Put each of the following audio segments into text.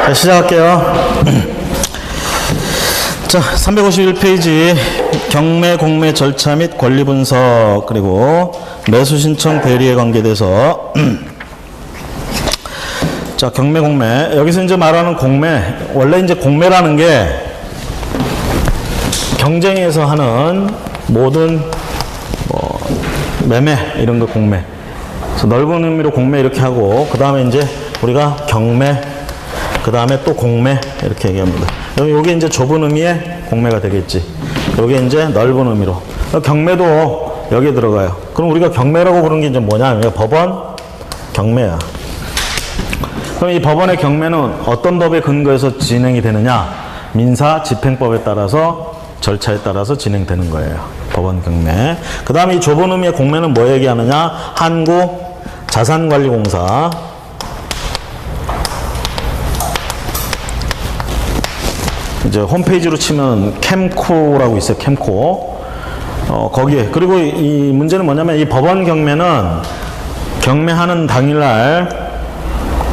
자, 시작할게요. 자, 351페이지 경매, 공매 절차 및 권리 분석, 그리고 매수 신청 대리에 관계돼서 자, 경매, 공매. 여기서 이제 말하는 공매, 원래 이제 공매라는 게 경쟁에서 하는 모든 매매 이런 거 공매. 그래서 넓은 의미로 공매 이렇게 하고, 그 다음에 이제 우리가 경매, 그 다음에 또 공매 이렇게 얘기합니다. 여기 이제 좁은 의미의 공매가 되겠지. 여기 이제 넓은 의미로. 경매도 여기에 들어가요. 그럼 우리가 경매라고 부르는 게 이제 뭐냐? 법원 경매야. 그럼 이 법원의 경매는 어떤 법에 근거해서 진행이 되느냐? 민사집행법에 따라서 절차에 따라서 진행되는 거예요. 법원 경매. 그 다음에 이 좁은 의미의 공매는 뭐 얘기하느냐? 한국자산관리공사. 이제 홈페이지로 치면 캠코라고 있어요. 캠코. 거기에. 그리고 이 문제는 뭐냐면 이 법원 경매는 경매하는 당일날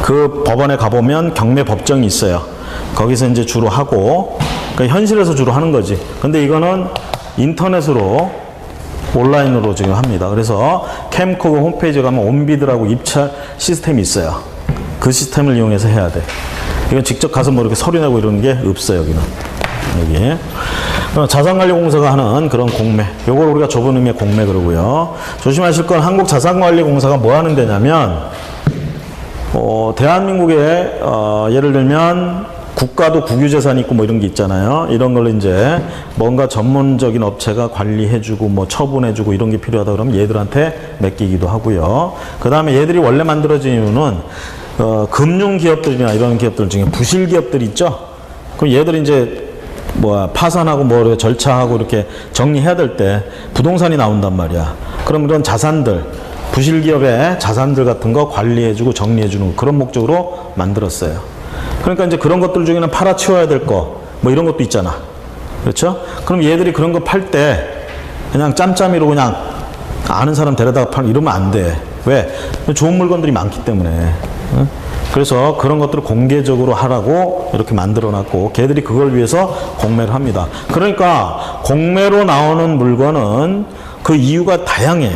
그 법원에 가보면 경매 법정이 있어요. 거기서 이제 주로 하고, 그러니까 현실에서 주로 하는 거지. 근데 이거는 인터넷으로 온라인으로 지금 합니다. 그래서 캠코 홈페이지에 가면 온비드라고 입찰 시스템이 있어요. 그 시스템을 이용해서 해야 돼. 이건 직접 가서 뭐 이렇게 서류 내고 이러는 게 없어요, 여기는. 여기. 자산관리공사가 하는 그런 공매. 요걸 우리가 좁은 의미의 공매 그러고요. 조심하실 건 한국자산관리공사가 뭐 하는 데냐면, 대한민국에, 예를 들면, 국가도 국유재산이 있고 뭐 이런 게 있잖아요. 이런 걸 이제 뭔가 전문적인 업체가 관리해주고 뭐 처분해주고 이런 게 필요하다 그러면 얘들한테 맡기기도 하고요. 그 다음에 얘들이 원래 만들어진 이유는 금융기업들이나 이런 기업들 중에 부실기업들이 있죠. 그럼 얘들이 이제 파산하고 뭐 절차하고 이렇게 정리해야 될 때 부동산이 나온단 말이야. 그럼 이런 자산들, 부실기업의 자산들 같은 거 관리해주고 정리해주는 그런 목적으로 만들었어요. 그러니까 이제 그런 것들 중에는 팔아치워야 될 거, 뭐 이런 것도 있잖아. 그렇죠? 그럼 얘들이 그런 거 팔 때 그냥 짬짬이로 그냥 아는 사람 데려다가 팔 이러면 안 돼. 왜? 좋은 물건들이 많기 때문에. 응? 그래서 그런 것들을 공개적으로 하라고 이렇게 만들어 놨고, 걔들이 그걸 위해서 공매를 합니다. 그러니까 공매로 나오는 물건은 그 이유가 다양해.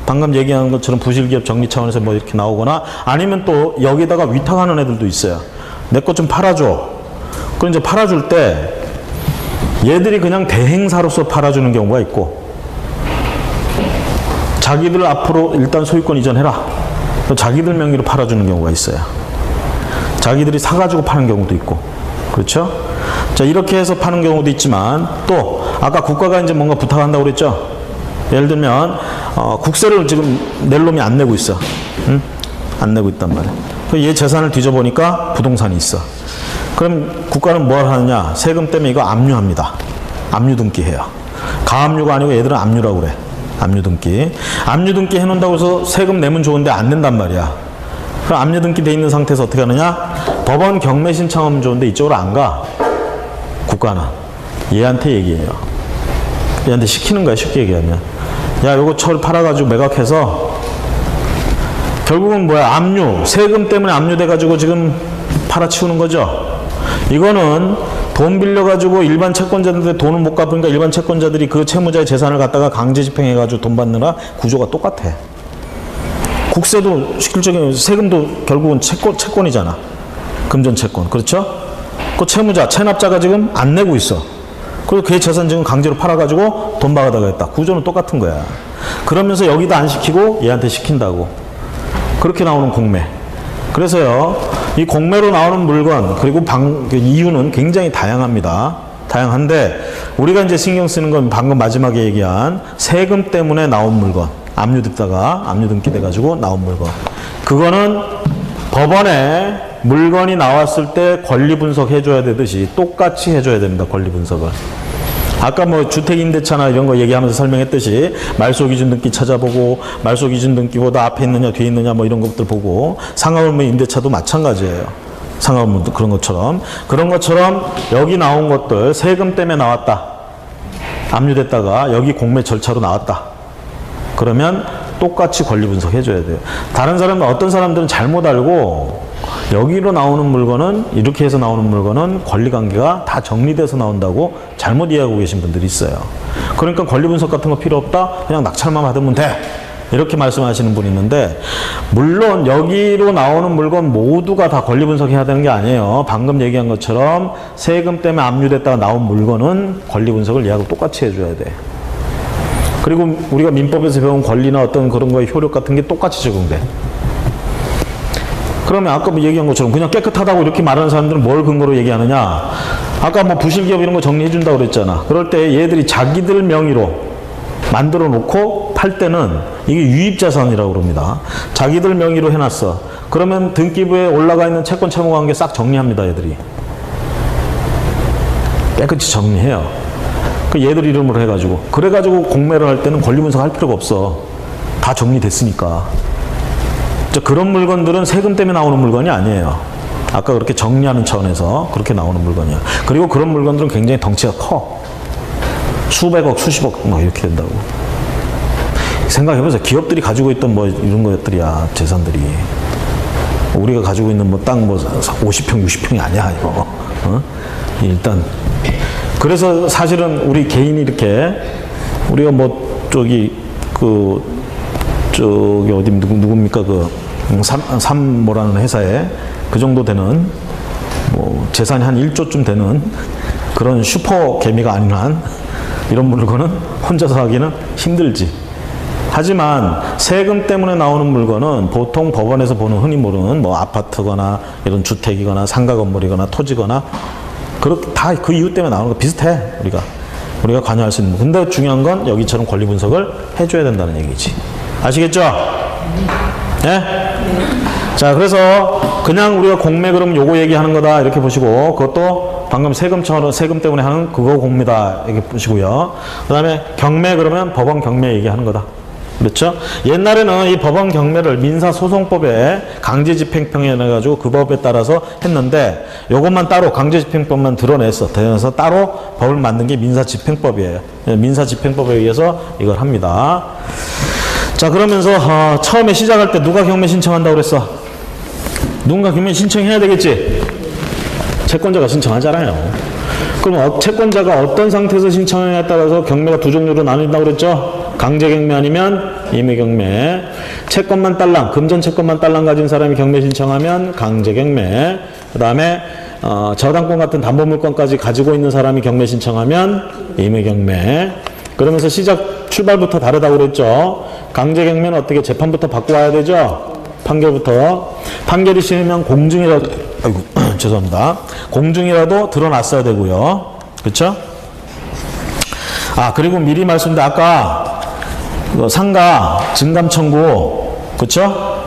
방금 얘기한 것처럼 부실기업 정리 차원에서 뭐 이렇게 나오거나, 아니면 또 여기다가 위탁하는 애들도 있어요. 내 것 좀 팔아줘. 그럼 이제 팔아줄 때 얘들이 그냥 대행사로서 팔아주는 경우가 있고, 자기들 앞으로 일단 소유권 이전해라. 자기들 명의로 팔아주는 경우가 있어요. 자기들이 사가지고 파는 경우도 있고. 그렇죠? 자, 이렇게 해서 파는 경우도 있지만, 또 아까 국가가 이제 뭔가 부탁한다고 그랬죠? 예를 들면 국세를 지금 낼 놈이 안 내고 있어. 응? 안 내고 있단 말이야. 얘 재산을 뒤져보니까 부동산이 있어. 그럼 국가는 뭘 하느냐? 세금 때문에 이거 압류합니다. 압류 등기 해요. 가압류가 아니고 얘들은 압류라고 그래. 압류 등기. 압류 등기 해놓는다고 해서 세금 내면 좋은데 안 낸단 말이야. 그럼 압류 등기 돼 있는 상태에서 어떻게 하느냐? 법원 경매 신청하면 좋은데 이쪽으로 안 가. 국가는. 얘한테 얘기해요. 얘한테 시키는 거야, 쉽게 얘기하면. 야, 요거 철 팔아가지고 매각해서 결국은 뭐야? 압류. 세금 때문에 압류돼가지고 지금 팔아치우는 거죠. 이거는 돈 빌려가지고 일반 채권자들한테 돈을 못 갚으니까 일반 채권자들이 그 채무자의 재산을 갖다가 강제 집행해가지고 돈 받느라 구조가 똑같아. 국세도 실질적인 세금도 결국은 채권이잖아. 금전채권. 그렇죠? 그 채무자, 체납자가 지금 안 내고 있어. 그리고 그의 재산 지금 강제로 팔아가지고 돈 받아가겠다. 구조는 똑같은 거야. 그러면서 여기다 안 시키고 얘한테 시킨다고. 그렇게 나오는 공매. 그래서요, 이 공매로 나오는 물건, 그리고 그 이유는 굉장히 다양합니다. 다양한데, 우리가 이제 신경 쓰는 건 방금 마지막에 얘기한 세금 때문에 나온 물건, 압류됐다가 압류 등기돼가지고 나온 물건. 그거는 법원에 물건이 나왔을 때 권리 분석해줘야 되듯이 똑같이 해줘야 됩니다. 권리 분석을. 아까 뭐 주택임대차나 이런 거 얘기하면서 설명했듯이 말소기준 등기 찾아보고, 말소기준 등기보다 앞에 있느냐 뒤에 있느냐 뭐 이런 것들 보고, 상하물며 임대차도 마찬가지예요. 상하물며 그런 것처럼. 그런 것처럼 여기 나온 것들 세금 때문에 나왔다. 압류됐다가 여기 공매 절차로 나왔다. 그러면 똑같이 권리 분석해줘야 돼요. 다른 사람은, 어떤 사람들은 잘못 알고 여기로 나오는 물건은, 이렇게 해서 나오는 물건은 권리관계가 다 정리돼서 나온다고 잘못 이해하고 계신 분들이 있어요. 그러니까 권리분석 같은 거 필요 없다, 그냥 낙찰만 받으면 돼, 이렇게 말씀하시는 분이 있는데, 물론 여기로 나오는 물건 모두가 다 권리분석해야 되는 게 아니에요. 방금 얘기한 것처럼 세금 때문에 압류됐다가 나온 물건은 권리분석을 얘하고 똑같이 해줘야 돼. 그리고 우리가 민법에서 배운 권리나 어떤 그런 거의 효력 같은 게 똑같이 적용돼. 그러면 아까 뭐 얘기한 것처럼 그냥 깨끗하다고 이렇게 말하는 사람들은 뭘 근거로 얘기하느냐? 아까 뭐 부실기업 이런 거 정리해준다고 그랬잖아. 그럴 때 얘들이 자기들 명의로 만들어 놓고 팔 때는 이게 유입자산이라고 그럽니다. 자기들 명의로 해놨어. 그러면 등기부에 올라가 있는 채권 채무 관계 싹 정리합니다, 얘들이. 깨끗이 정리해요. 그 얘들 이름으로 해가지고. 그래가지고 공매를 할 때는 권리분석 할 필요가 없어. 다 정리됐으니까. 그런 물건들은 세금 때문에 나오는 물건이 아니에요. 아까 그렇게 정리하는 차원에서 그렇게 나오는 물건이야. 그리고 그런 물건들은 굉장히 덩치가 커. 수백억, 수십억 막 이렇게 된다고. 생각해보세요. 기업들이 가지고 있던 뭐 이런 것들이야, 재산들이. 우리가 가지고 있는 뭐 땅 뭐 50평, 60평이 아니야, 이거. 어? 일단. 그래서 사실은 우리 개인이 이렇게, 우리가 뭐 저기 어디 누굽니까 삼모라는 회사에 그 정도 되는 뭐 재산이 한 1조쯤 되는 그런 슈퍼 개미가 아닌 한 이런 물건은 혼자서 하기는 힘들지. 하지만 세금 때문에 나오는 물건은 보통 법원에서 보는 흔히 모르는 뭐 아파트거나 이런 주택이거나 상가 건물이거나 토지거나 그렇게 다 그 이유 때문에 나오는 거 비슷해. 우리가 관여할 수 있는. 근데 중요한 건 여기처럼 권리 분석을 해줘야 된다는 얘기지. 아시겠죠? 네? 자, 그래서 그냥 우리가 공매 그러면 요거 얘기하는 거다 이렇게 보시고, 그것도 방금 세금 때문에 하는 그거 공매다 이렇게 보시고요. 그 다음에 경매 그러면 법원 경매 얘기하는 거다. 그렇죠? 옛날에는 이 법원 경매를 민사소송법에 강제집행법에 해가지고 그 법에 따라서 했는데, 요것만 따로 강제집행법만 드러내서 따로 법을 만든 게 민사집행법이에요. 민사집행법에 의해서 이걸 합니다. 자, 그러면서 처음에 시작할 때 누가 경매 신청한다고 그랬어? 누군가 경매 신청해야 되겠지? 채권자가 신청하잖아요. 그럼 채권자가 어떤 상태에서 신청하냐에 따라서 경매가 두 종류로 나뉜다고 그랬죠? 강제경매 아니면 임의경매. 채권만 딸랑, 금전 채권만 딸랑 가진 사람이 경매 신청하면 강제경매. 그 다음에 저당권 같은 담보물권까지 가지고 있는 사람이 경매 신청하면 임의경매. 그러면서 출발부터 다르다고 그랬죠? 강제경매는 어떻게 재판부터 받고 와야 되죠? 판결부터. 판결이 싫으면 공증이라도, 아이고, 죄송합니다. 공증이라도 드러났어야 되고요. 그쵸? 그리고 미리 말씀드린 아까 상가 증감 청구, 그쵸?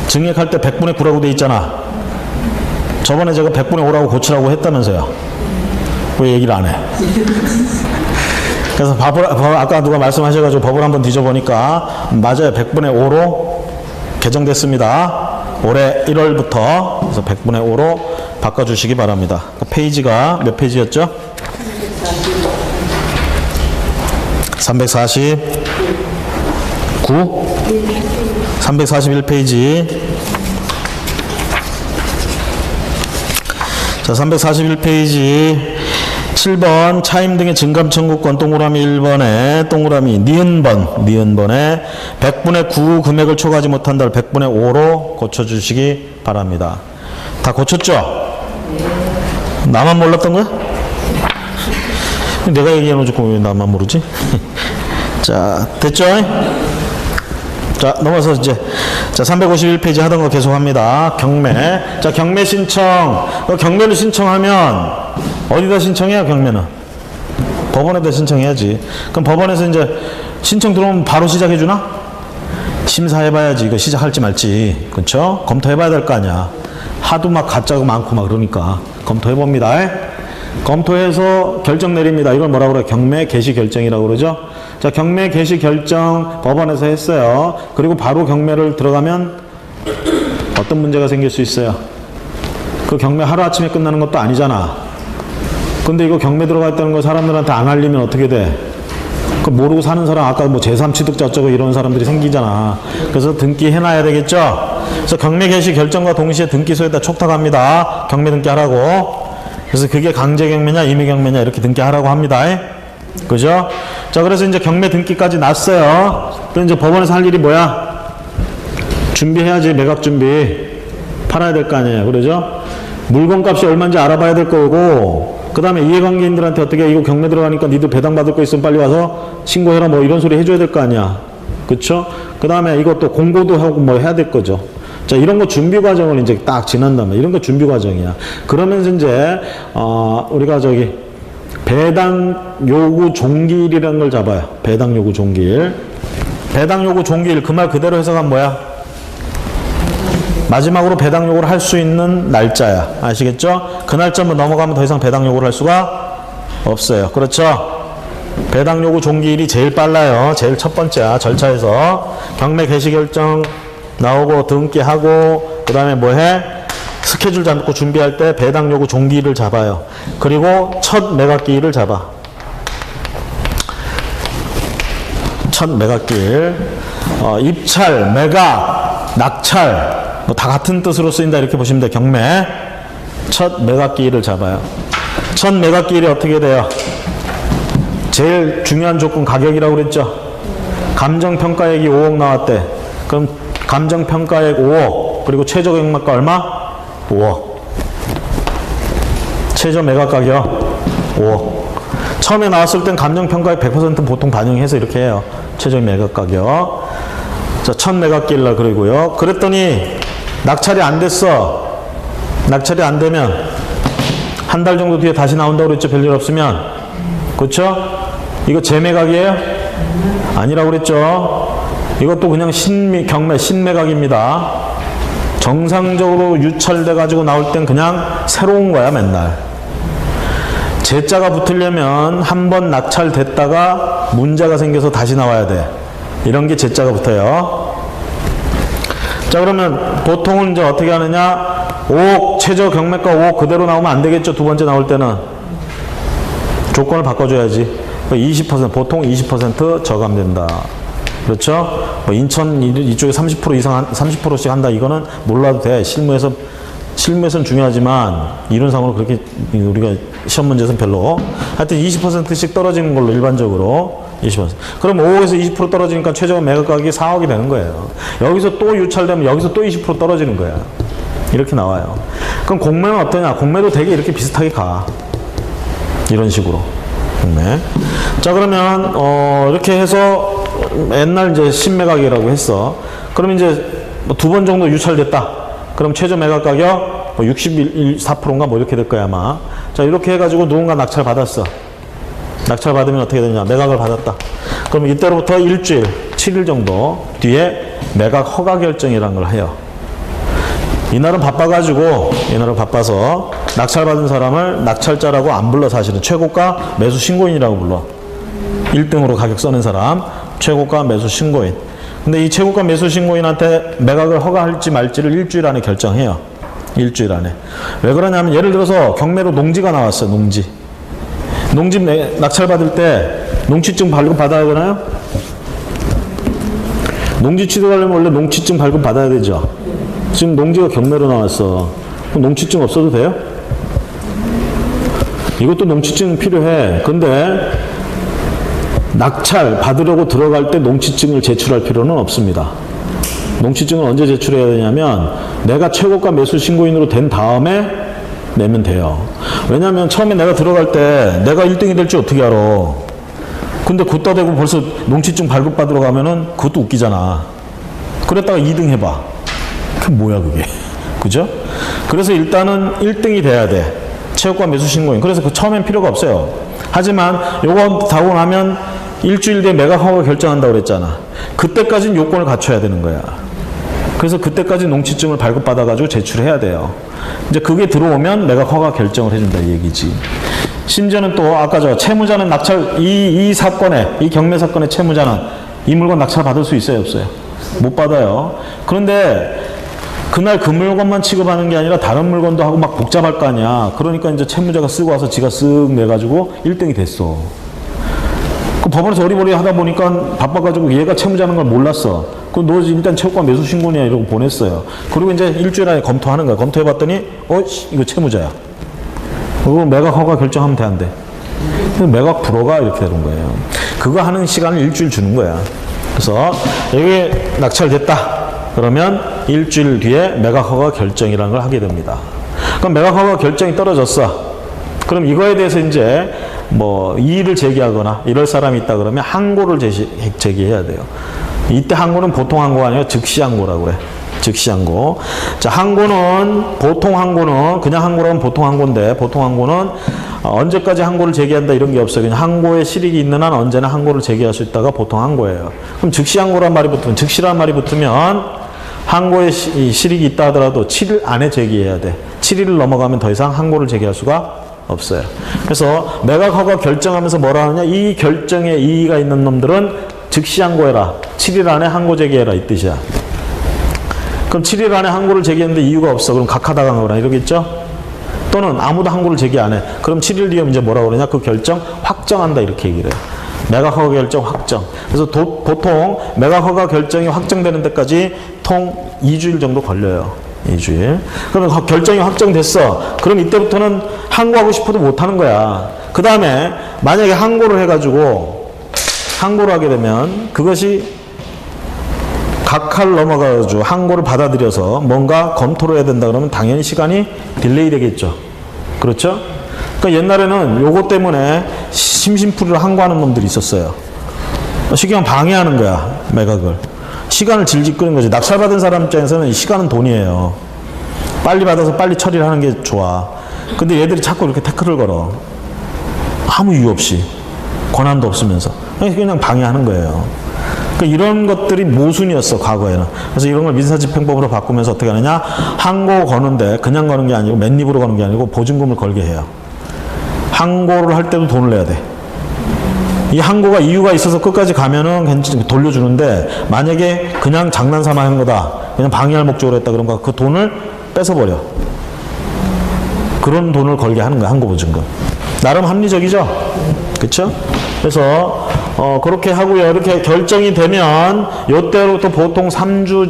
증액할 때 100분의 9라고 돼 있잖아. 저번에 제가 100분의 5라고 고치라고 했다면서요. 왜 얘기를 안 해? 그래서 아까 누가 말씀하셔가지고 법을 한번 뒤져보니까 맞아요. 100분의 5로 개정됐습니다. 올해 1월부터. 그래서 100분의 5로 바꿔주시기 바랍니다. 페이지가 몇 페이지였죠? 349? 341페이지. 자, 341페이지 7번 차임 등의 증감 청구권 동그라미 1번에 동그라미 니은번에 100분의 9 금액을 초과하지 못한다를 100분의 5로 고쳐주시기 바랍니다. 다 고쳤죠? 나만 몰랐던 거야? 내가 얘기해놓고 왜 나만 모르지? 자, 됐죠? 자, 넘어서 이제 351페이지 하던 거 계속합니다. 경매. 자, 경매 신청. 경매를 신청하면 어디다 신청해요? 경매는 법원에다 신청해야지. 그럼 법원에서 이제 신청 들어오면 바로 시작해주나? 심사해봐야지. 이거 시작할지 말지. 그렇죠? 검토해봐야 될 거 아니야. 하도 막 가짜가 많고 막 그러니까 검토해봅니다. 검토해서 결정 내립니다. 이걸 뭐라고 그래요? 경매 개시 결정이라고 그러죠. 자, 경매 개시 결정 법원에서 했어요. 그리고 바로 경매를 들어가면 어떤 문제가 생길 수 있어요? 그 경매 하루아침에 끝나는 것도 아니잖아. 근데 이거 경매 들어가 있다는 거 사람들한테 안 알리면 어떻게 돼? 그 모르고 사는 사람 아까 뭐 제3취득자 어쩌고 이런 사람들이 생기잖아. 그래서 등기 해놔야 되겠죠. 그래서 경매 개시 결정과 동시에 등기소에다 촉탁합니다. 경매 등기하라고. 그래서 그게 강제 경매냐 임의 경매냐 이렇게 등기하라고 합니다. 그죠? 자, 그래서 이제 경매 등기까지 났어요. 또 이제 법원에서 할 일이 뭐야? 준비해야지. 매각 준비. 팔아야 될 거 아니에요. 그러죠? 물건값이 얼마인지 알아봐야 될 거고, 그 다음에 이해관계인들한테 어떻게 이거 경매 들어가니까 니들 배당받을 거 있으면 빨리 와서 신고해라 뭐 이런 소리 해줘야 될 거 아니야. 그쵸? 그 다음에 이것도 공고도 하고 뭐 해야 될 거죠. 자, 이런 거 준비 과정을 이제 딱 지난다면 이런 거 준비 과정이야. 그러면서 이제 우리가 저기 배당 요구 종기일이라는 걸 잡아요. 배당 요구 종기일. 배당 요구 종기일 그 말 그대로 해석하면 뭐야? 마지막으로 배당 요구를 할 수 있는 날짜야. 아시겠죠? 그 날짜만 넘어가면 더 이상 배당 요구를 할 수가 없어요. 그렇죠? 배당 요구 종기일이 제일 빨라요. 제일 첫 번째야. 절차에서 경매 개시 결정 나오고 등기하고 그 다음에 뭐해? 스케줄 잡고 준비할 때 배당 요구 종기일을 잡아요. 그리고 첫 매각기일을 잡아. 첫 매각기일. 입찰, 매각, 낙찰 뭐 다 같은 뜻으로 쓰인다 이렇게 보시면 돼요. 경매 첫 매각기일을 잡아요. 첫 매각기일이 어떻게 돼요? 제일 중요한 조건 가격이라고 그랬죠. 감정평가액이 5억 나왔대. 그럼 감정평가액 5억 그리고 최저경매가 얼마? 5억. 최저 매각가격 5억. 처음에 나왔을 땐 감정평가액 100% 보통 반영해서 이렇게 해요. 최저 매각가격. 자, 첫 매각기일날 그러고요. 그랬더니 낙찰이 안 됐어. 낙찰이 안 되면 한 달 정도 뒤에 다시 나온다고 그랬죠. 별일 없으면. 그렇죠? 이거 재매각이에요? 아니라고 그랬죠. 이것도 그냥 경매 신매각입니다. 정상적으로 유찰돼 가지고 나올 땐 그냥 새로운 거야. 맨날 제자가 붙으려면 한 번 낙찰됐다가 문제가 생겨서 다시 나와야 돼. 이런 게 제자가 붙어요. 자, 그러면 보통은 이제 어떻게 하느냐? 5억 최저 경매가 5억 그대로 나오면 안 되겠죠. 두 번째 나올 때는 조건을 바꿔줘야지. 20% 보통 20% 저감된다. 그렇죠? 뭐 인천 이쪽에 30% 이상 30%씩 한다. 이거는 몰라도 돼. 실무에서는 중요하지만 이론상으로 그렇게 우리가 시험 문제에서는 별로. 하여튼 20%씩 떨어지는 걸로 일반적으로 20%. 그럼 5억에서 20% 떨어지니까 최저 매각 가격이 4억이 되는 거예요. 여기서 또 유찰되면 여기서 또 20% 떨어지는 거야. 이렇게 나와요. 그럼 공매는 어떠냐? 공매도 되게 이렇게 비슷하게 가. 이런 식으로. 공매. 자, 그러면 이렇게 해서 옛날 이제 신매각이라고 했어. 그럼 이제 뭐 두 번 정도 유찰됐다. 그럼 최저 매각 가격 뭐 64%인가 뭐 이렇게 될 거야 아마. 자, 이렇게 해가지고 누군가 낙찰 받았어. 낙찰 받으면 어떻게 되냐? 매각을 받았다. 그럼 이때로부터 일주일, 7일 정도 뒤에 매각 허가 결정이라는 걸 해요. 이날은 바빠서 낙찰 받은 사람을 낙찰자라고 안 불러. 사실은 최고가 매수 신고인이라고 불러. 1등으로 가격 써낸 사람 최고가 매수 신고인. 근데 이 최고가 매수 신고인한테 매각을 허가할지 말지를 일주일 안에 결정해요. 일주일 안에. 왜 그러냐면 예를 들어서 경매로 농지가 나왔어요. 농지 낙찰 받을 때 농취증 발급 받아야 되나요? 농지 취득하려면 원래 농취증 발급 받아야 되죠. 지금 농지가 경매로 나왔어. 그럼 농취증 없어도 돼요? 이것도 농취증 필요해. 근데 낙찰 받으려고 들어갈 때 농취증을 제출할 필요는 없습니다. 농취증을 언제 제출해야 되냐면 내가 최고가 매수 신고인으로 된 다음에 내면 돼요. 왜냐하면 처음에 내가 들어갈 때 내가 1등이 될지 어떻게 알아. 근데 걷다 대고 벌써 농취증 발급받으러 가면은 그것도 웃기잖아. 그랬다가 2등 해봐. 그게 뭐야 그게. 그죠? 그래서 일단은 1등이 돼야 돼. 최고가 매수 신고인. 그래서 그 처음엔 필요가 없어요. 하지만 요거 다 하고 나면 일주일 뒤에 매각 허가 결정한다고 그랬잖아. 그때까지는 요건을 갖춰야 되는 거야. 그래서 그때까지 농취증을 발급받아가지고 제출해야 돼요. 이제 그게 들어오면 매각 허가 결정을 해준다 이 얘기지. 심지어는 또 아까 저 채무자는 낙찰 이 사건에 이 경매 사건의 채무자는 이 물건 낙찰 받을 수 있어요 없어요? 못 받아요. 그런데 그날 그 물건만 취급하는 게 아니라 다른 물건도 하고 막 복잡할 거 아니야. 그러니까 이제 채무자가 쓰고 와서 지가 쓱 내가지고 1등이 됐어. 그 법원에서 어리버리 하다 보니까 바빠가지고 얘가 채무자는 걸 몰랐어. 그럼 너 일단 채권가 매수 신고냐 이러고 보냈어요. 그리고 이제 일주일 안에 검토하는 거야. 검토해봤더니 이거 채무자야. 그거 매각 허가 결정하면 돼, 안 돼? 매각 불허가 이렇게 되는 거예요. 그거 하는 시간을 일주일 주는 거야. 그래서 여기 낙찰됐다. 그러면 일주일 뒤에 매각 허가 결정이라는 걸 하게 됩니다. 그럼 매각 허가 결정이 떨어졌어. 그럼 이거에 대해서 이제 뭐 이의를 제기하거나 이럴 사람이 있다 그러면 항고를 제기해야 돼요. 이때 항고는 보통 항고가 아니라 즉시 항고라고 그래. 즉시 항고. 자, 항고는 보통 항고는 그냥 항고라면 보통 항고인데 보통 항고는 언제까지 항고를 제기한다 이런 게 없어요. 그냥 항고에 실익이 있는 한 언제나 항고를 제기할 수 있다가 보통 항고예요. 그럼 즉시 항고란 말이 붙으면 즉시란 말이 붙으면 항고에 실익이 있다 하더라도 7일 안에 제기해야 돼. 7일을 넘어가면 더 이상 항고를 제기할 수가 없어요. 그래서 매각 허가 결정하면서 뭐라 하느냐, 이 결정에 이의가 있는 놈들은 즉시 항고해라. 7일 안에 항고 제기해라 이 뜻이야. 그럼 7일 안에 항고를 제기했는데 이유가 없어. 그럼 각하다강하거나 이러겠죠? 또는 아무도 항고를 제기 안 해. 그럼 7일 뒤에 이제 뭐라고 그러냐, 그 결정 확정한다 이렇게 얘기를 해요. 매각 허가 결정 확정. 그래서 보통 매각 허가 결정이 확정되는 데까지 통 2주일 정도 걸려요. 2주일. 그러면 결정이 확정됐어. 그럼 이때부터는 항고하고 싶어도 못하는 거야. 그 다음에 만약에 항고를 해가지고 항고를 하게 되면 그것이 각하를 넘어가가지고 항고를 받아들여서 뭔가 검토를 해야 된다 그러면 당연히 시간이 딜레이 되겠죠. 그렇죠? 그러니까 옛날에는 요거 때문에 심심풀이로 항고하는 놈들이 있었어요. 쉽게 말하면 방해하는 거야, 매각을. 시간을 질질 끄는 거지. 낙찰받은 사람 입장에서는 시간은 돈이에요. 빨리 받아서 빨리 처리를 하는 게 좋아. 근데 얘들이 자꾸 이렇게 태클을 걸어. 아무 이유 없이. 권한도 없으면서. 그냥 방해하는 거예요. 그러니까 이런 것들이 모순이었어, 과거에는. 그래서 이런 걸 민사집행법으로 바꾸면서 어떻게 하느냐, 항고 거는데 그냥 거는 게 아니고 맨입으로 거는 게 아니고 보증금을 걸게 해요. 항고를 할 때도 돈을 내야 돼. 이 항고가 이유가 있어서 끝까지 가면은 돌려주는데 만약에 그냥 장난삼아 한 거다, 그냥 방해할 목적으로 했다 그러면 그 돈을 뺏어버려. 그런 돈을 걸게 하는 거야, 항고 보증금. 나름 합리적이죠? 그쵸? 그래서 그렇게 하고요. 이렇게 결정이 되면 요때로부터 보통 3주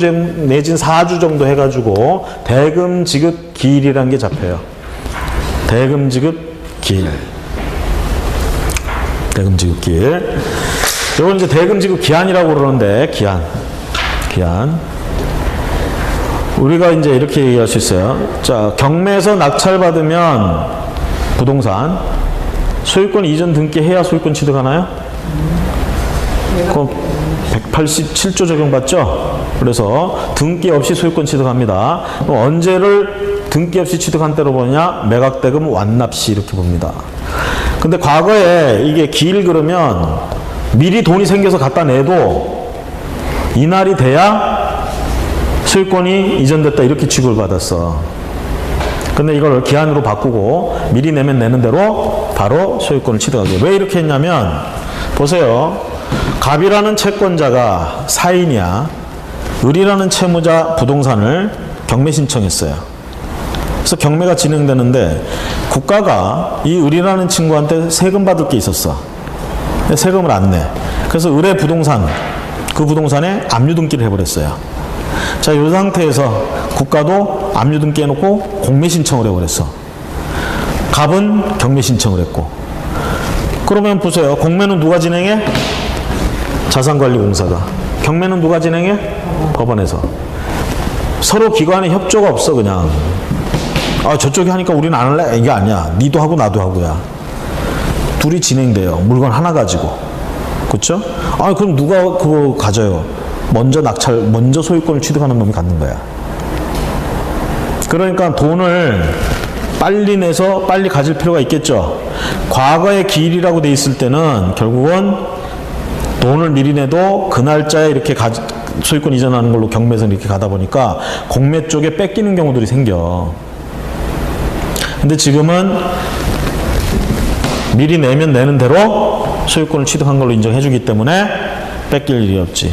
내진 4주 정도 해가지고 대금 지급 기일이라는 게 잡혀요. 대금 지급 기일. 대금 지급 기일. 이건 이제 대금 지급 기한이라고 그러는데, 기한. 우리가 이제 이렇게 얘기할 수 있어요. 자, 경매에서 낙찰받으면 부동산 소유권 이전 등기해야 소유권 취득하나요? 그럼 187조 적용받죠? 그래서 등기 없이 소유권 취득합니다. 그럼 언제를 등기 없이 취득한 때로 보느냐? 매각대금 완납시 이렇게 봅니다. 근데 과거에 이게 기일 그러면 미리 돈이 생겨서 갖다 내도 이날이 돼야 소유권이 이전됐다 이렇게 취급을 받았어. 근데 이걸 기한으로 바꾸고 미리 내면 내는 대로 바로 소유권을 취득하게. 왜 이렇게 했냐면 보세요. 갑이라는 채권자가 사인이야. 을이라는 채무자 부동산을 경매 신청했어요. 그래서 경매가 진행되는데 국가가 이 을이라는 친구한테 세금 받을 게 있었어. 근데 세금을 안 내. 그래서 을의 부동산, 그 부동산에 압류 등기를 해버렸어요. 자, 이 상태에서 국가도 압류 등기 해놓고 공매 신청을 해버렸어. 갑은 경매 신청을 했고. 그러면 보세요. 공매는 누가 진행해? 자산관리공사가. 경매는 누가 진행해? 법원에서. 서로 기관의 협조가 없어, 그냥. 아, 저쪽이 하니까 우리는 안 할래? 이게 아니야. 니도 하고 나도 하고야. 둘이 진행돼요. 물건 하나 가지고. 그쵸? 아, 그럼 누가 그거 가져요? 먼저 소유권을 취득하는 놈이 갖는 거야. 그러니까 돈을 빨리 내서 빨리 가질 필요가 있겠죠. 과거의 기일이라고 돼 있을 때는 결국은 돈을 미리 내도 그 날짜에 이렇게 소유권 이전하는 걸로 경매에서 이렇게 가다 보니까 공매 쪽에 뺏기는 경우들이 생겨. 근데 지금은 미리 내면 내는 대로 소유권을 취득한 걸로 인정해 주기 때문에 뺏길 일이 없지.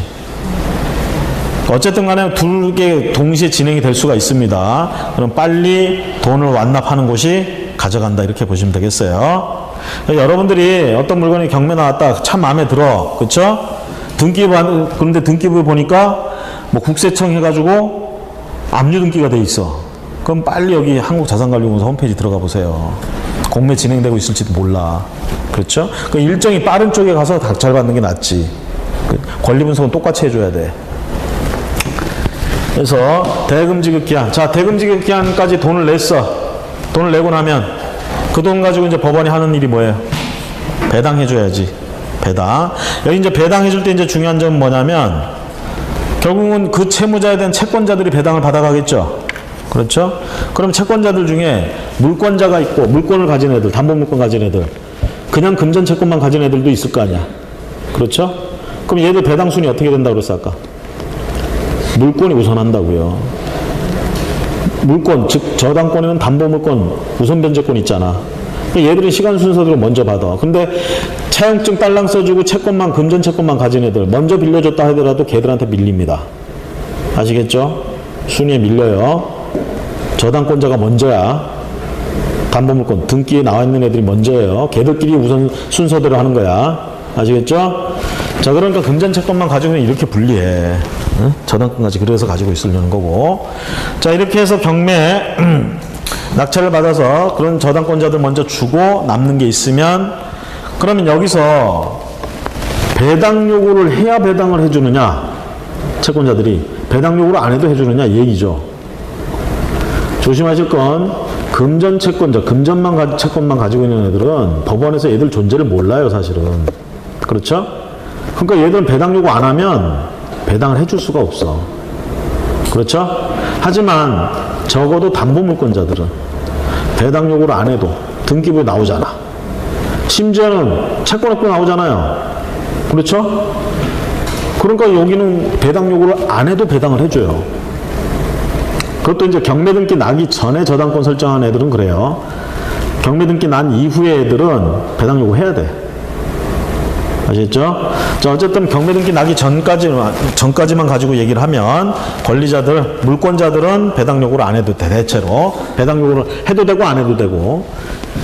어쨌든 간에 두 개 동시에 진행이 될 수가 있습니다. 그럼 빨리 돈을 완납하는 곳이 가져간다 이렇게 보시면 되겠어요. 여러분들이 어떤 물건이 경매 나왔다 참 마음에 들어, 그렇죠? 그런데 등기부에 보니까 뭐 국세청 해가지고 압류 등기가 돼 있어. 그럼 빨리 여기 한국자산관리공사 홈페이지 들어가 보세요. 공매 진행되고 있을지도 몰라. 그렇죠? 그 일정이 빠른 쪽에 가서 닥잘 받는 게 낫지. 권리 분석은 똑같이 해줘야 돼. 그래서 대금지급기한. 자, 대금지급기한까지 돈을 냈어. 돈을 내고 나면 그 돈 가지고 이제 법원이 하는 일이 뭐예요? 배당해줘야지. 배당. 여기 이제 배당해줄 때 이제 중요한 점은 뭐냐면 결국은 그 채무자에 대한 채권자들이 배당을 받아가겠죠. 그렇죠? 그럼 채권자들 중에 물권자가 있고 물권을 가진 애들, 담보물권 가진 애들, 그냥 금전 채권만 가진 애들도 있을 거 아니야. 그렇죠? 그럼 얘들 배당 순위 어떻게 된다고 그랬어 아까? 물권이 우선한다고요. 물권, 즉 저당권에는 담보물권 우선 변제권 있잖아. 얘들은 시간 순서대로 먼저 받아. 근데 차용증 딸랑 써주고 채권만, 금전 채권만 가진 애들 먼저 빌려줬다 하더라도 걔들한테 밀립니다. 아시겠죠? 순위에 밀려요. 저당권자가 먼저야. 담보물권 등기에 나와 있는 애들이 먼저예요. 걔들끼리 우선 순서대로 하는 거야. 아시겠죠? 자, 그러니까 금전 채권만 가지고는 이렇게 분리해. 응? 저당권까지 그래서 가지고 있으려는 거고. 자, 이렇게 해서 경매 낙찰을 받아서 그런 저당권자들 먼저 주고 남는 게 있으면 그러면 여기서 배당 요구를 해야 배당을 해주느냐, 채권자들이 배당 요구를 안 해도 해주느냐 이 얘기죠. 조심하실 건 금전 채권자, 채권만 가지고 있는 애들은 법원에서 얘들 존재를 몰라요 사실은. 그렇죠? 그러니까 얘들은 배당 요구 안 하면 배당을 해줄 수가 없어. 그렇죠? 하지만 적어도 담보물권자들은 배당 요구를 안 해도 등기부에 나오잖아. 심지어는 채권업도 나오잖아요. 그렇죠? 그러니까 여기는 배당 요구를 안 해도 배당을 해줘요. 그것도 이제 경매 등기 나기 전에 저당권 설정한 애들은 그래요. 경매 등기 난 이후의 애들은 배당 요구 해야 돼. 아시겠죠? 자, 어쨌든 경매 등기 나기 전까지만 가지고 얘기를 하면 권리자들, 물권자들은 배당 요구를 안 해도 돼. 대체로 배당 요구를 해도 되고 안 해도 되고.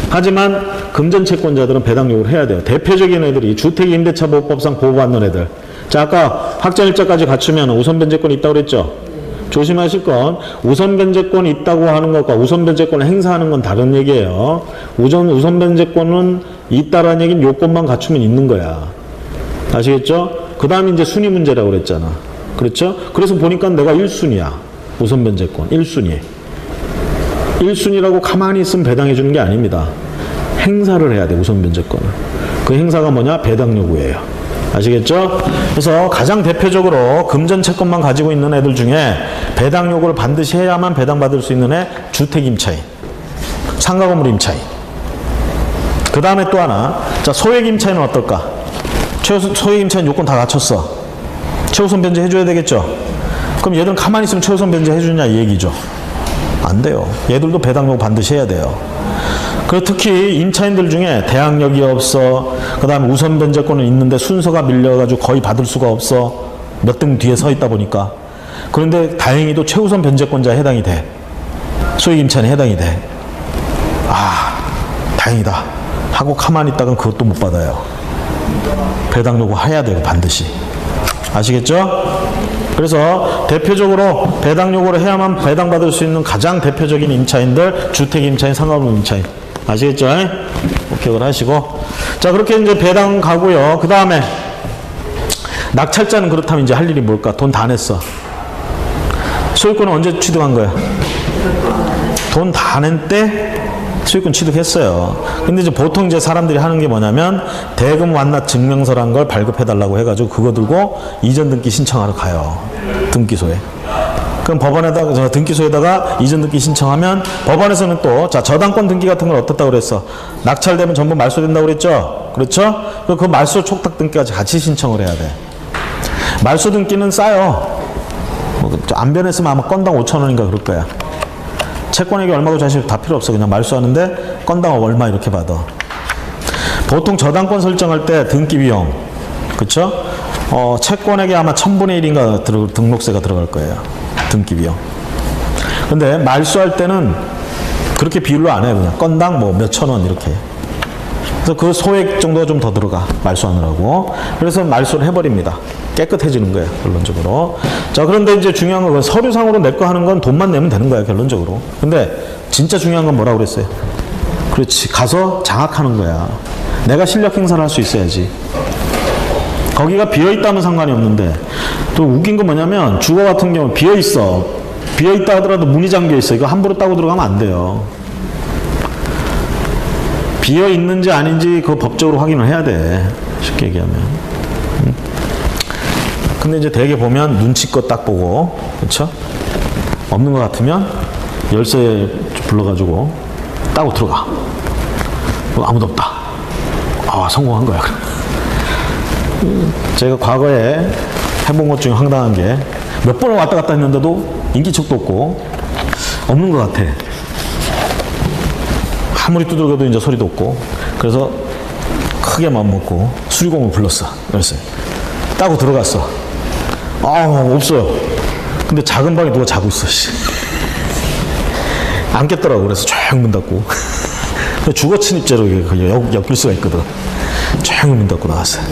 하지만 금전 채권자들은 배당 요구를 해야 돼요. 대표적인 애들이 주택임대차보호법상 보호받는 애들. 자, 아까 확정일자까지 갖추면 우선 변제권이 있다고 그랬죠? 조심하실 건 우선 변제권이 있다고 하는 것과 우선 변제권을 행사하는 건 다른 얘기예요. 우선 변제권은 있다라는 얘기는 요건만 갖추면 있는 거야. 아시겠죠? 그 다음에 이제 순위 문제라고 그랬잖아. 그렇죠? 그래서 보니까 내가 1순위야. 우선 변제권 1순위. 1순위라고 가만히 있으면 배당해 주는 게 아닙니다. 행사를 해야 돼. 우선 변제권을. 그 행사가 뭐냐? 배당 요구예요. 아시겠죠? 그래서 가장 대표적으로 금전 채권만 가지고 있는 애들 중에 배당 요구를 반드시 해야만 배당받을 수 있는 애 주택 임차인, 상가 건물 임차인. 그 다음에 또 하나, 자, 소액 임차인은 어떨까? 소액 임차인 요건 다 갖췄어. 최우선 변제 해줘야 되겠죠? 그럼 얘들은 가만히 있으면 최우선 변제 해주냐 이 얘기죠. 안 돼요. 얘들도 배당 요구 반드시 해야 돼요. 그리고 특히 임차인들 중에 대항력이 없어, 그 다음에 우선 변제권은 있는데 순서가 밀려가지고 거의 받을 수가 없어. 몇 등 뒤에 서 있다 보니까. 그런데 다행히도 최우선 변제권자에 해당이 돼. 소액 임차인에 해당이 돼. 아, 다행이다 하고 가만히 있다간 그것도 못 받아요. 배당 요구 해야 돼요 반드시. 아시겠죠? 그래서 대표적으로 배당 요구를 해야만 배당받을 수 있는 가장 대표적인 임차인들, 주택 임차인, 상가건물 임차인. 아시겠죠? 기억을 하시고. 자, 그렇게 이제 배당 가고요. 그 다음에 낙찰자는 그렇다면 이제 할 일이 뭘까? 돈 다 냈어. 소유권은 언제 취득한 거야? 돈 다 낸 때 소유권 취득했어요. 근데 이제 보통 이제 사람들이 하는 게 뭐냐면 대금 완납 증명서란 걸 발급해달라고 해가지고 그거 들고 이전 등기 신청하러 가요. 등기소에. 그럼 법원에다가, 등기소에다가 이전 등기 신청하면 법원에서는 또, 자, 저당권 등기 같은 걸 어떻다고 그랬어? 낙찰되면 전부 말소된다고 그랬죠? 그렇죠? 그 말소 촉탁 등기까지 같이 신청을 해야 돼. 말소 등기는 싸요. 안 변했으면 아마 건당 5,000원인가 그럴 거야. 채권액이 얼마고 자식 다 필요 없어. 그냥 말소하는데 건당 얼마 이렇게 받아. 보통 저당권 설정할 때 등기 비용, 그쵸? 채권액이 아마 1000분의 1인가 등록세가 들어갈 거예요. 등기 비용. 근데 말소할 때는 그렇게 비율로 안 해요. 그냥 건당 뭐 몇천 원 이렇게. 그래서 그 소액 정도가 좀 더 들어가, 말소하느라고. 그래서 말소를 해버립니다. 깨끗해지는 거예요, 결론적으로. 자, 그런데 이제 중요한 건 서류상으로 내 거 하는 건 돈만 내면 되는 거야, 결론적으로. 근데 진짜 중요한 건 뭐라고 그랬어요? 그렇지, 가서 장악하는 거야. 내가 실력 행사를 할 수 있어야지. 거기가 비어있다면 상관이 없는데, 또 웃긴 건 뭐냐면 주거 같은 경우 비어있어. 비어있다 하더라도 문이 잠겨있어. 이거 함부로 따고 들어가면 안 돼요. 비어있는지 아닌지 그거 법적으로 확인을 해야 돼, 쉽게 얘기하면. 근데 이제 대개 보면 눈치껏 딱 보고, 그쵸? 없는 것 같으면 열쇠 불러가지고 따고 들어가. 아무도 없다. 아, 성공한 거야. 제가 과거에 해본 것 중에 황당한 게 몇 번을 왔다 갔다 했는데도 인기척도 없고 없는 것 같아. 아무리 두들겨도 이제 소리도 없고. 그래서 크게 맘먹고 수리공을 불렀어. 열쇠 따고 들어갔어. 아, 없어요. 근데 작은 방에 누가 자고 있어. 안 깼더라고. 그래서 조용 문 닫고. 주거 침입죄로 엮일 수가 있거든. 조용 문 닫고 나왔어요.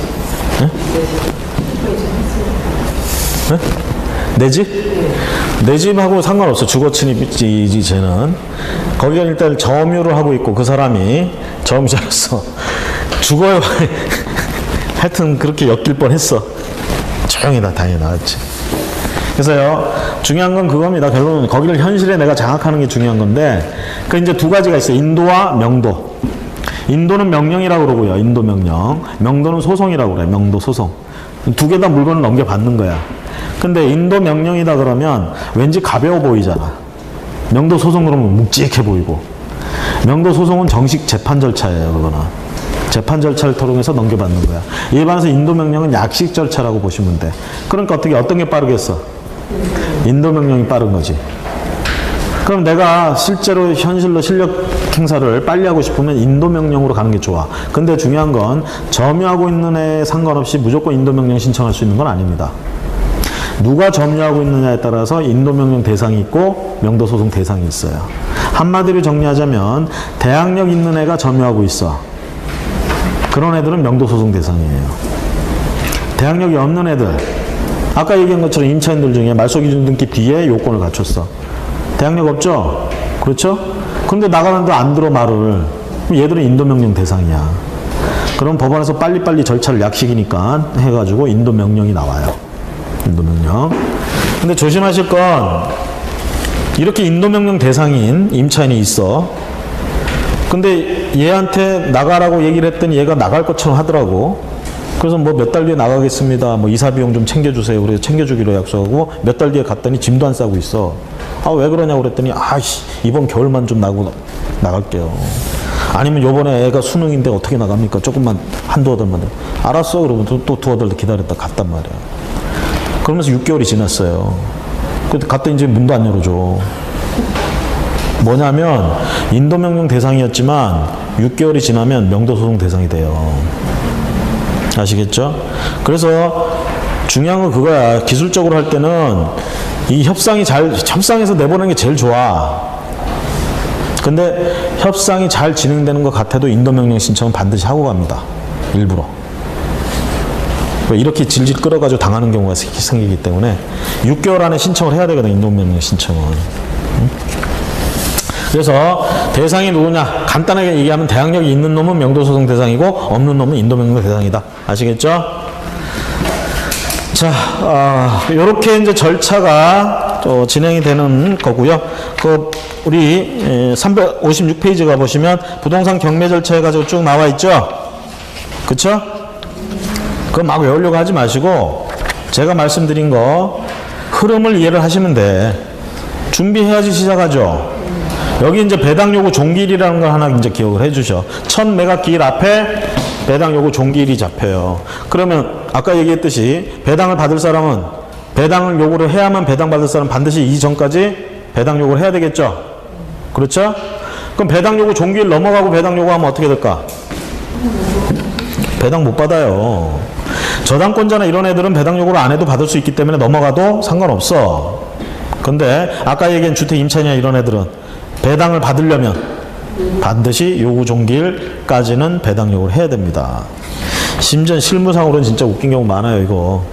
네? 네? 내 집? 내 집하고 상관없어. 주거 침입이지, 쟤는. 거기가 일단 점유를 하고 있고, 그 사람이 점유자로서 주거에 하여튼 그렇게 엮일 뻔 했어. 조용히 다행히 나왔지. 그래서요, 중요한 건 그겁니다. 결론은 거기를 현실에 내가 장악하는 게 중요한 건데, 그 이제 두 가지가 있어요. 인도와 명도. 인도는 명령이라고 그러고요. 인도 명령. 명도는 소송이라고 그래요. 명도 소송. 두 개 다 물건을 넘겨받는 거야. 근데 인도 명령이다 그러면 왠지 가벼워 보이잖아. 명도 소송 그러면 묵직해 보이고. 명도 소송은 정식 재판 절차예요. 그거는. 재판 절차를 통해서 넘겨받는 거야. 이에 반해서 인도 명령은 약식 절차라고 보시면 돼. 그러니까 어떤 게 빠르겠어? 인도 명령이 빠른 거지. 그럼 내가 실제로 현실로 실력 행사를 빨리 하고 싶으면 인도 명령으로 가는 게 좋아. 근데 중요한 건 점유하고 있는 애에 상관없이 무조건 인도 명령 신청할 수 있는 건 아닙니다. 누가 점유하고 있느냐에 따라서 인도 명령 대상이 있고 명도 소송 대상이 있어요. 한마디로 정리하자면 대항력 있는 애가 점유하고 있어. 그런 애들은 명도 소송 대상이에요. 대항력이 없는 애들, 아까 얘기한 것처럼 임차인들 중에 말소 기준 등기 뒤에 요건을 갖췄어. 대항력 없죠? 그렇죠? 근데 나가는데 안 들어 말을. 그럼 얘들은 인도명령 대상이야. 그럼 법원에서 빨리빨리 절차를 약식이니까 해가지고 인도명령이 나와요. 인도명령. 근데 조심하실 건 이렇게 인도명령 대상인 임차인이 있어. 근데 얘한테 나가라고 얘기를 했더니 얘가 나갈 것처럼 하더라고. 그래서 뭐 몇 달 뒤에 나가겠습니다. 뭐 이사 비용 좀 챙겨주세요. 그래서 챙겨주기로 약속하고 몇 달 뒤에 갔더니 짐도 안 싸고 있어. 아, 왜 그러냐고 그랬더니 아씨, 이번 겨울만 좀 나갈게요. 아니면 요번에 애가 수능인데 어떻게 나갑니까? 조금만 한두 달만 더. 알았어. 그러면 또 두어 달 기다렸다 갔단 말이야. 그러면서 6개월이 지났어요. 근데 갔더니 이제 문도 안 열어줘. 뭐냐면 인도명령 대상이었지만 6개월이 지나면 명도소송 대상이 돼요. 아시겠죠? 그래서 중요한 건 그거야. 기술적으로 할 때는 이 협상에서 내보내는 게 제일 좋아. 근데 협상이 잘 진행되는 것 같아도 인도명령 신청은 반드시 하고 갑니다. 일부러. 이렇게 질질 끌어가지고 당하는 경우가 생기기 때문에 6개월 안에 신청을 해야 되거든, 인도명령 신청은. 그래서 대상이 누구냐? 간단하게 얘기하면 대항력이 있는 놈은 명도소송 대상이고 없는 놈은 인도명령 대상이다. 아시겠죠? 자, 요렇게 이제 절차가 진행이 되는 거고요. 우리 356페이지 가보시면 부동산 경매 절차 해가지고 쭉 나와 있죠? 그쵸? 그거 막 외우려고 하지 마시고 제가 말씀드린 거 흐름을 이해를 하시면 돼. 준비해야지 시작하죠. 여기 이제 배당 요구 종기일이라는 걸 하나 이제 기억을 해주셔. 첫 매각 기일 앞에 배당 요구 종기일이 잡혀요. 그러면 아까 얘기했듯이 배당을 받을 사람은 배당을 요구를 해야만 배당 받을 사람 반드시 이전까지 배당 요구를 해야 되겠죠. 그렇죠? 그럼 배당 요구 종기일 넘어가고 배당 요구하면 어떻게 될까? 배당 못 받아요. 저당권자나 이런 애들은 배당 요구를 안 해도 받을 수 있기 때문에 넘어가도 상관없어. 근데 아까 얘기한 주택 임차인이나 이런 애들은 배당을 받으려면 반드시 요구 종기일까지는 배당 요구를 해야 됩니다. 심지어 실무상으로는 진짜 웃긴 경우 많아요, 이거.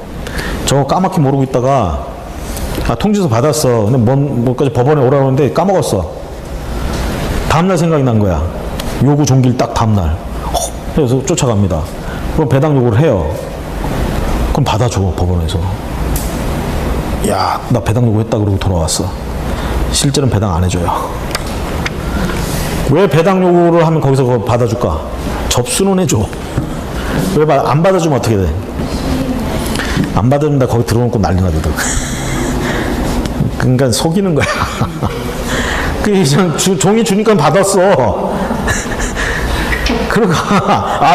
저거 까맣게 모르고 있다가, 통지서 받았어. 근데 뭐까지 법원에 오라고 하는데 까먹었어. 다음날 생각이 난 거야. 요구 종기일 딱 다음날. 그래서 쫓아갑니다. 그럼 배당 요구를 해요. 그럼 받아줘, 법원에서. 야, 나 배당 요구했다 그러고 돌아왔어. 실제로는 배당 안 해줘요. 왜 배당 요구를 하면 거기서 그거 받아줄까? 접수는 해줘. 왜 안 받아주면 어떻게 돼? 안 받아주면 나 거기 들어놓고 난리 나거든. 그러니까 속이는 거야. 그냥 종이 주니까 받았어. 그러고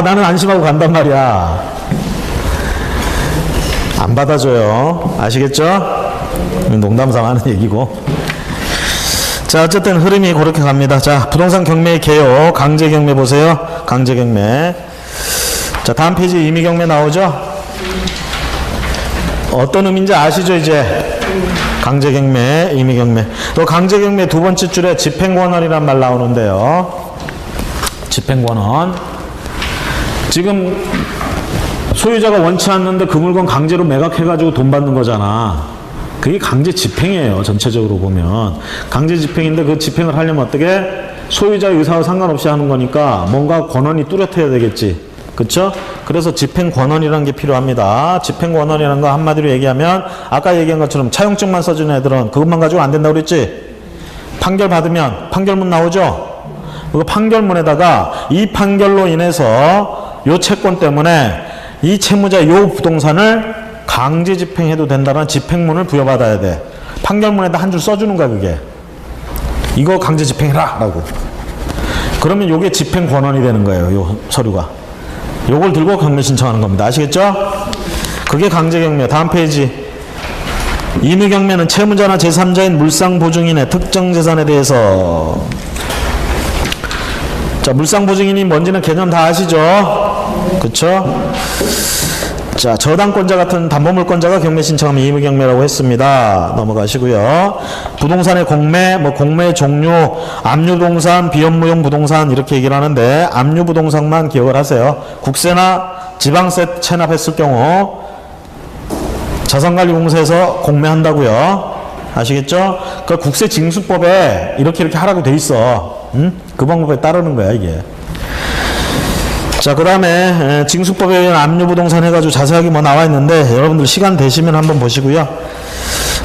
나는 안심하고 간단 말이야. 안 받아줘요. 아시겠죠? 농담삼아 하는 얘기고. 자, 어쨌든 흐름이 그렇게 갑니다. 자, 부동산 경매 개요. 강제 경매 보세요. 강제 경매. 자, 다음 페이지 임의 경매 나오죠? 어떤 의미인지 아시죠, 이제? 강제 경매, 임의 경매. 또 강제 경매 두 번째 줄에 집행권원이란 말 나오는데요. 집행권원. 지금 소유자가 원치 않는데 그 물건 강제로 매각해가지고 돈 받는 거잖아. 그게 강제 집행이에요. 전체적으로 보면. 강제 집행인데 그 집행을 하려면 어떻게? 소유자의 의사와 상관없이 하는 거니까 뭔가 권한이 뚜렷해야 되겠지. 그쵸? 그래서 집행권한이라는 게 필요합니다. 집행권한이라는 거 한마디로 얘기하면 아까 얘기한 것처럼 차용증만 써주는 애들은 그것만 가지고 안 된다고 그랬지? 판결 받으면 판결문 나오죠? 그 판결문에다가 이 판결로 인해서 요 채권 때문에 이 채무자 요 부동산을 강제 집행해도 된다는 집행문을 부여받아야 돼. 판결문에다 한 줄 써주는 거야, 그게. 이거 강제 집행해라! 라고. 그러면 요게 집행 권한이 되는 거예요, 요 서류가. 요걸 들고 경매 신청하는 겁니다. 아시겠죠? 그게 강제 경매. 다음 페이지. 임의 경매는 채무자나 제3자인 물상보증인의 특정 재산에 대해서. 자, 물상보증인이 뭔지는 개념 다 아시죠? 그쵸? 자, 저당권자 같은 담보물권자가 경매 신청하면 임의 경매라고 했습니다. 넘어가시고요. 부동산의 공매, 공매 종류, 압류부동산, 비업무용 부동산 이렇게 얘기를 하는데 압류부동산만 기억을 하세요. 국세나 지방세 체납했을 경우 자산관리공사에서 공매한다고요. 아시겠죠? 그 국세징수법에 이렇게 하라고 돼 있어. 그 방법에 따르는 거야, 이게. 자, 그 다음에 징수법에 의한 압류부동산 해가지고 자세하게 나와 있는데 여러분들 시간 되시면 한번 보시고요.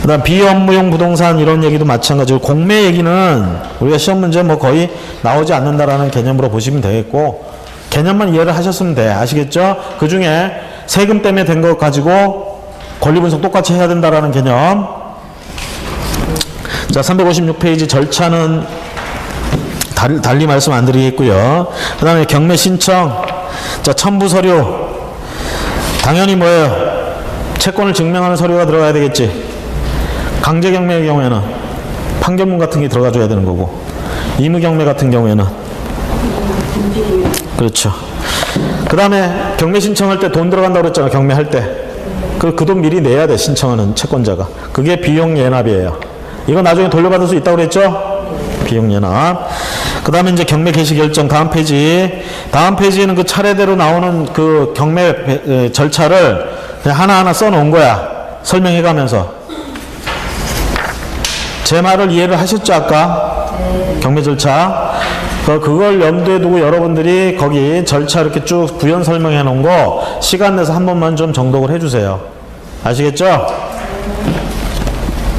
그 다음 비업무용 부동산 이런 얘기도 마찬가지고 공매 얘기는 우리가 시험 문제 거의 나오지 않는다라는 개념으로 보시면 되겠고 개념만 이해를 하셨으면 돼. 아시겠죠? 그 중에 세금 때문에 된 것 가지고 권리분석 똑같이 해야 된다라는 개념. 자, 356페이지 절차는 달리 말씀 안 드리겠고요. 그 다음에 경매 신청. 자, 첨부 서류. 당연히 뭐예요? 채권을 증명하는 서류가 들어가야 되겠지. 강제 경매의 경우에는 판결문 같은 게 들어가줘야 되는 거고, 임의 경매 같은 경우에는 그렇죠. 그 다음에 경매 신청할 때 돈 들어간다고 그랬잖아. 경매할 때 그 돈 미리 내야 돼. 신청하는 채권자가. 그게 비용 예납이에요. 이거 나중에 돌려받을 수 있다고 그랬죠? 비용 예납. 그 다음에 이제 경매 개시 결정. 다음 페이지. 다음 페이지에는 그 차례대로 나오는 그 경매 절차를 그냥 하나하나 써놓은 거야. 설명해 가면서. 제 말을 이해를 하셨죠, 아까? 경매 절차. 그걸 염두에 두고 여러분들이 거기 절차 이렇게 쭉 부연 설명해 놓은 거 시간 내서 한 번만 좀 정독을 해 주세요. 아시겠죠?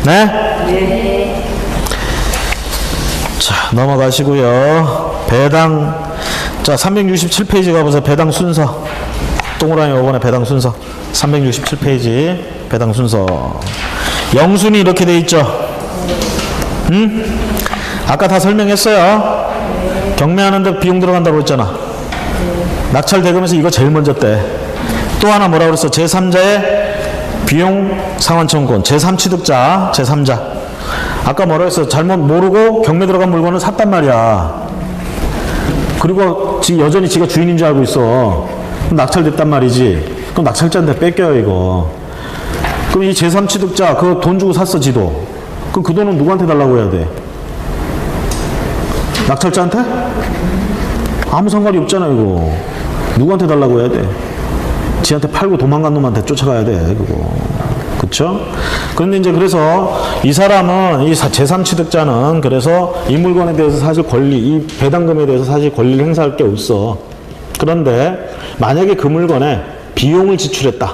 네? 네. 자, 넘어가시고요. 배당. 자, 367페이지 가보세요. 배당 순서. 동그라미 5번에 배당 순서. 367페이지 배당 순서. 영순이 이렇게 돼 있죠? 응? 아까 다 설명했어요. 경매하는데 비용 들어간다고 했잖아. 낙찰 대금에서 이거 제일 먼저 떼. 또 하나 뭐라고 그랬어? 제3자의 비용 상환청구권. 제3취득자, 제3자. 아까 뭐라고 했어? 잘못 모르고 경매 들어간 물건을 샀단 말이야. 그리고 여전히 지가 주인인 줄 알고 있어. 그럼 낙찰됐단 말이지. 그럼 낙찰자한테 뺏겨요, 이거. 그럼 이 제3취득자, 그거 돈 주고 샀어, 지도. 그럼 그 돈은 누구한테 달라고 해야 돼? 낙찰자한테? 아무 상관이 없잖아, 이거. 누구한테 달라고 해야 돼? 지한테 팔고 도망간 놈한테 쫓아가야 돼, 그거. 그쵸? 그런데 이제 그래서 이 사람은, 이 제3취득자는 그래서 이 물건에 대해서 사실 이 배당금에 대해서 사실 권리를 행사할 게 없어. 그런데 만약에 그 물건에 비용을 지출했다.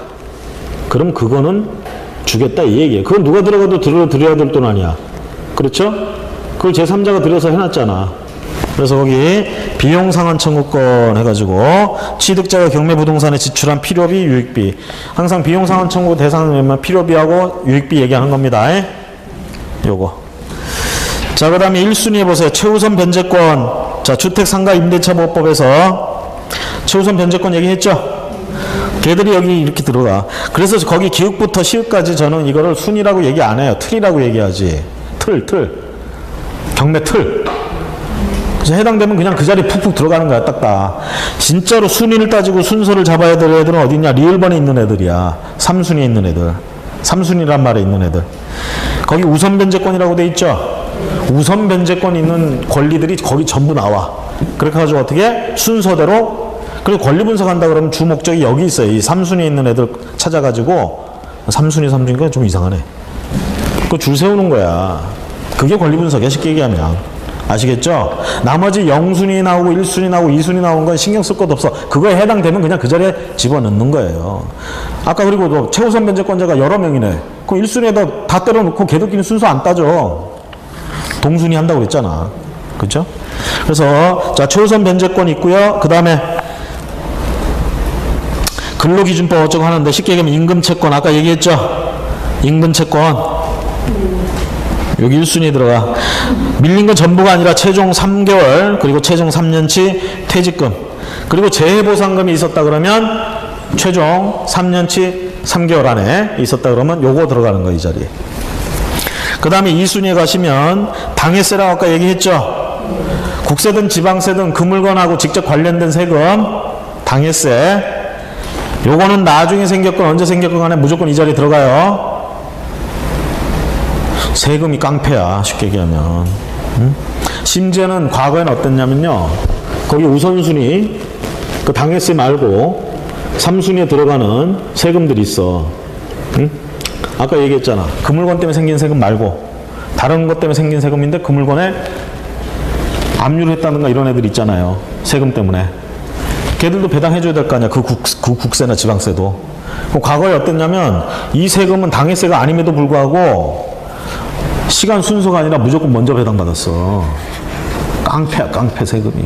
그럼 그거는 주겠다 이 얘기예요. 그건 누가 들어가도 들여야 될 돈 아니야. 그렇죠? 그걸 제3자가 들여서 해놨잖아. 그래서 거기 비용상환 청구권 해가지고 취득자가 경매부동산에 지출한 필요비, 유익비. 항상 비용상환 청구 대상이면 필요비하고 유익비 얘기하는 겁니다. 요거. 자, 그 다음에 1순위 해보세요. 최우선 변제권. 자, 주택상가 임대차 보호법에서 최우선 변제권 얘기했죠? 걔들이 여기 이렇게 들어가. 그래서 거기 기읍부터 시읍까지 저는 이거를 순위라고 얘기 안 해요. 틀이라고 얘기하지. 틀. 경매 틀. 그래서 해당되면 그냥 그 자리에 푹푹 들어가는 거야, 딱딱. 진짜로 순위를 따지고 순서를 잡아야 될 애들은 어디냐? 리을번에 있는 애들이야. 3순위에 있는 애들. 3순위란 말에 있는 애들. 거기 우선 변제권이라고 돼 있죠? 우선 변제권 있는 권리들이 거기 전부 나와. 그렇게 해가지고 어떻게? 순서대로. 그리고 권리 분석한다 그러면 주 목적이 여기 있어요. 이 3순위에 있는 애들 찾아가지고 3순위가 좀 이상하네. 그거 줄 세우는 거야. 그게 권리 분석이야, 쉽게 얘기하면. 아시겠죠? 나머지 0순위 나오고 1순위 나오고 2순위 나오는 건 신경 쓸 것도 없어. 그거에 해당되면 그냥 그 자리에 집어넣는 거예요. 아까 그리고 또 최우선 변제권자가 여러 명이네. 그럼 1순위에다 다 때려놓고 걔들끼리 순서 안 따져. 동순위 한다고 그랬잖아. 그렇죠? 그래서 자, 최우선 변제권 있고요. 그 다음에 근로기준법 어쩌고 하는데 쉽게 얘기하면 임금채권 아까 얘기했죠? 임금채권 여기 1순위에 들어가. 밀린 건 전부가 아니라 최종 3개월 그리고 최종 3년치 퇴직금 그리고 재해보상금이 있었다 그러면 최종 3년치 3개월 안에 있었다 그러면 요거 들어가는 거예요, 이 자리에. 그 다음에 2순위에 가시면 당해세라고 아까 얘기했죠? 국세든 지방세든 그 물건하고 직접 관련된 세금 당해세 요거는 나중에 생겼건 언제 생겼건 간에 무조건 이 자리에 들어가요. 세금이 깡패야, 쉽게 얘기하면. 응? 심지어는 과거에는 어땠냐면요. 거기 우선순위, 그 당해세 말고 3순위에 들어가는 세금들이 있어. 응? 아까 얘기했잖아. 그 물건 때문에 생긴 세금 말고 다른 것 때문에 생긴 세금인데 그 물건에 압류를 했다든가 이런 애들 있잖아요. 세금 때문에. 걔들도 배당해줘야 될 거 아니야. 그 국세나 지방세도. 과거에 어땠냐면 이 세금은 당해세가 아님에도 불구하고 시간 순서가 아니라 무조건 먼저 배당받았어. 깡패야, 깡패 세금이.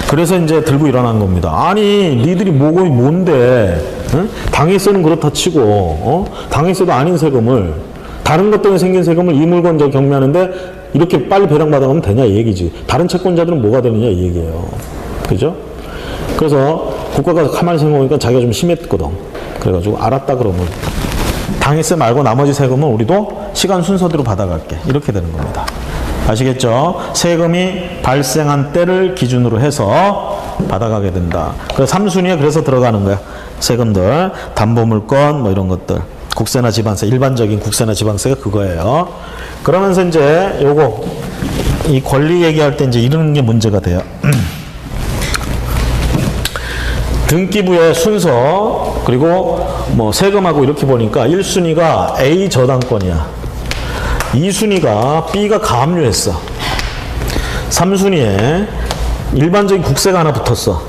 그래서 이제 들고 일어난 겁니다. 아니, 니들이 뭔데? 응? 당해세는 그렇다 치고, 당해세도 아닌 세금을, 다른 것 때문에 생긴 세금을 이 물건 경매하는데 이렇게 빨리 배당받아가면 되냐, 이 얘기지. 다른 채권자들은 뭐가 되느냐, 이 얘기예요. 그죠? 그래서 국가가 가만히 생각해보니까 자기가 좀 심했거든. 그래가지고 알았다 그러면 당해세 말고 나머지 세금은 우리도 시간 순서대로 받아갈게. 이렇게 되는 겁니다. 아시겠죠? 세금이 발생한 때를 기준으로 해서 받아가게 된다. 그래서 3순위에 그래서 들어가는 거야. 세금들, 담보물건 뭐 이런 것들. 국세나 지방세, 일반적인 국세나 지방세가 그거예요. 그러면서 이제 요거 이 권리 얘기할 때 이제 이런 게 문제가 돼요. 등기부의 순서 그리고 뭐 세금하고 이렇게 보니까 1순위가 A 저당권이야. 2순위가 B가 가압류했어. 3순위에 일반적인 국세가 하나 붙었어.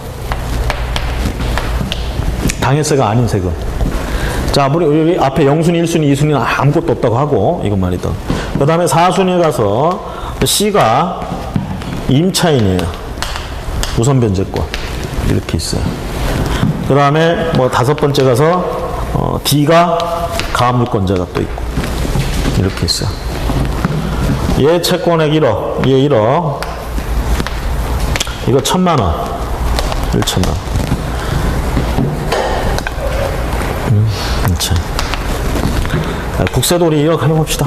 당해세가 아닌 세금. 자, 우리 앞에 0순위, 1순위, 2순위는 아무것도 없다고 하고 이것만 있던. 그 다음에 4순위에 가서 C가 임차인이에요. 우선 변제권 이렇게 있어요. 그 다음에 뭐 5번째 가서 D가 가압류권자가 또 있고 이렇게 있어요. 얘 채권액 1억, 얘 1억. 이거 1,000만원. 1,000만원. 국세도 우리 1억 해봅시다.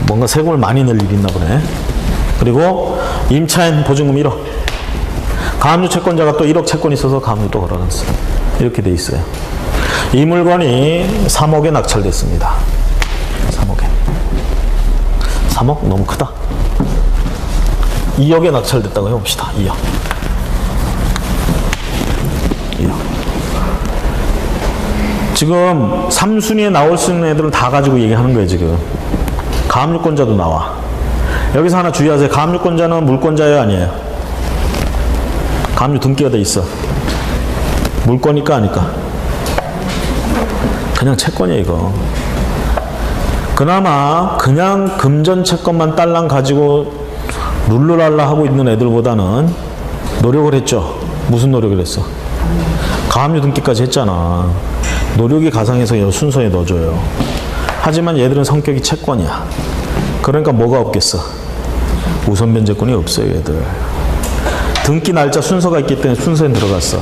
뭔가 세금을 많이 낼 일이 있나 보네. 그리고 임차인 보증금 1억. 가압류 채권자가 또 1억 채권이 있어서 가압류 또 걸어놨어요. 이렇게 돼 있어요. 이 물건이 3억에 낙찰됐습니다. 3억에. 3억? 너무 크다. 2억에 낙찰됐다고 해봅시다. 2억. 2억. 지금 3순위에 나올 수 있는 애들을 다 가지고 얘기하는 거예요, 지금. 가압류권자도 나와. 여기서 하나 주의하세요. 가압류권자는 물권자예요, 아니에요? 가압류 등기가 돼 있어. 물권이니까 아니까? 그냥 채권이에요, 이거. 그나마 그냥 금전 채권만 딸랑 가지고 룰루랄라 하고 있는 애들보다는 노력을 했죠. 무슨 노력을 했어? 가압류 등기까지 했잖아. 노력이 가상해서 순서에 넣어줘요. 하지만 얘들은 성격이 채권이야. 그러니까 뭐가 없겠어? 우선 변제권이 없어요, 얘들. 등기 날짜 순서가 있기 때문에 순서에 들어갔어.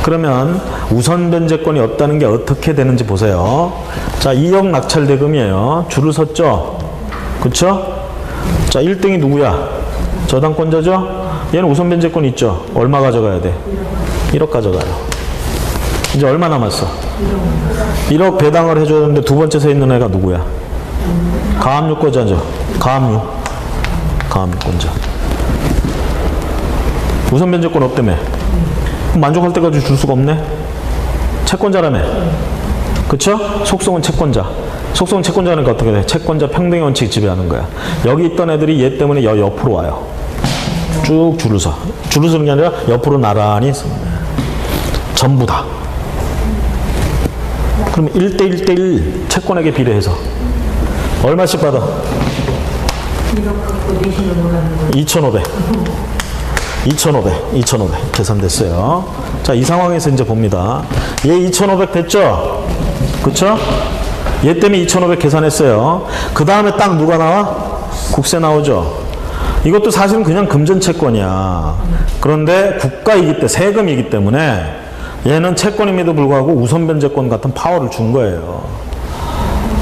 그러면 우선 변제권이 없다는 게 어떻게 되는지 보세요. 자, 2억 낙찰 대금이에요. 줄을 섰죠? 그쵸? 자, 1등이 누구야? 저당권자죠? 얘는 우선 변제권 있죠? 얼마 가져가야 돼? 1억 가져가요. 이제 얼마 남았어? 1억 배당을 해줘야 되는데 두 번째 서 있는 애가 누구야? 가압류권자죠? 가압류권자. 우선 변제권 없다며? 만족할 때까지 줄 수가 없네? 채권자라며? 그쵸? 속성은 채권자. 속성은 채권자니까 어떻게 돼? 채권자 평등의 원칙이 지배하는 거야. 여기 있던 애들이 얘 때문에 옆으로 와요. 쭉 줄을 서. 줄을 서는 게 아니라 옆으로 나란히 전부 다. 그럼 1대1대1 채권에게 비례해서 얼마씩 받아? 2,500. 2,500 계산됐어요. 자, 이 상황에서 이제 봅니다. 얘 2,500 됐죠? 그쵸? 얘 때문에 2,500 계산했어요. 그 다음에 딱 누가 나와? 국세 나오죠? 이것도 사실은 그냥 금전채권이야. 그런데 국가이기 때문에, 세금이기 때문에 얘는 채권임에도 불구하고 우선변제권 같은 파워를 준 거예요.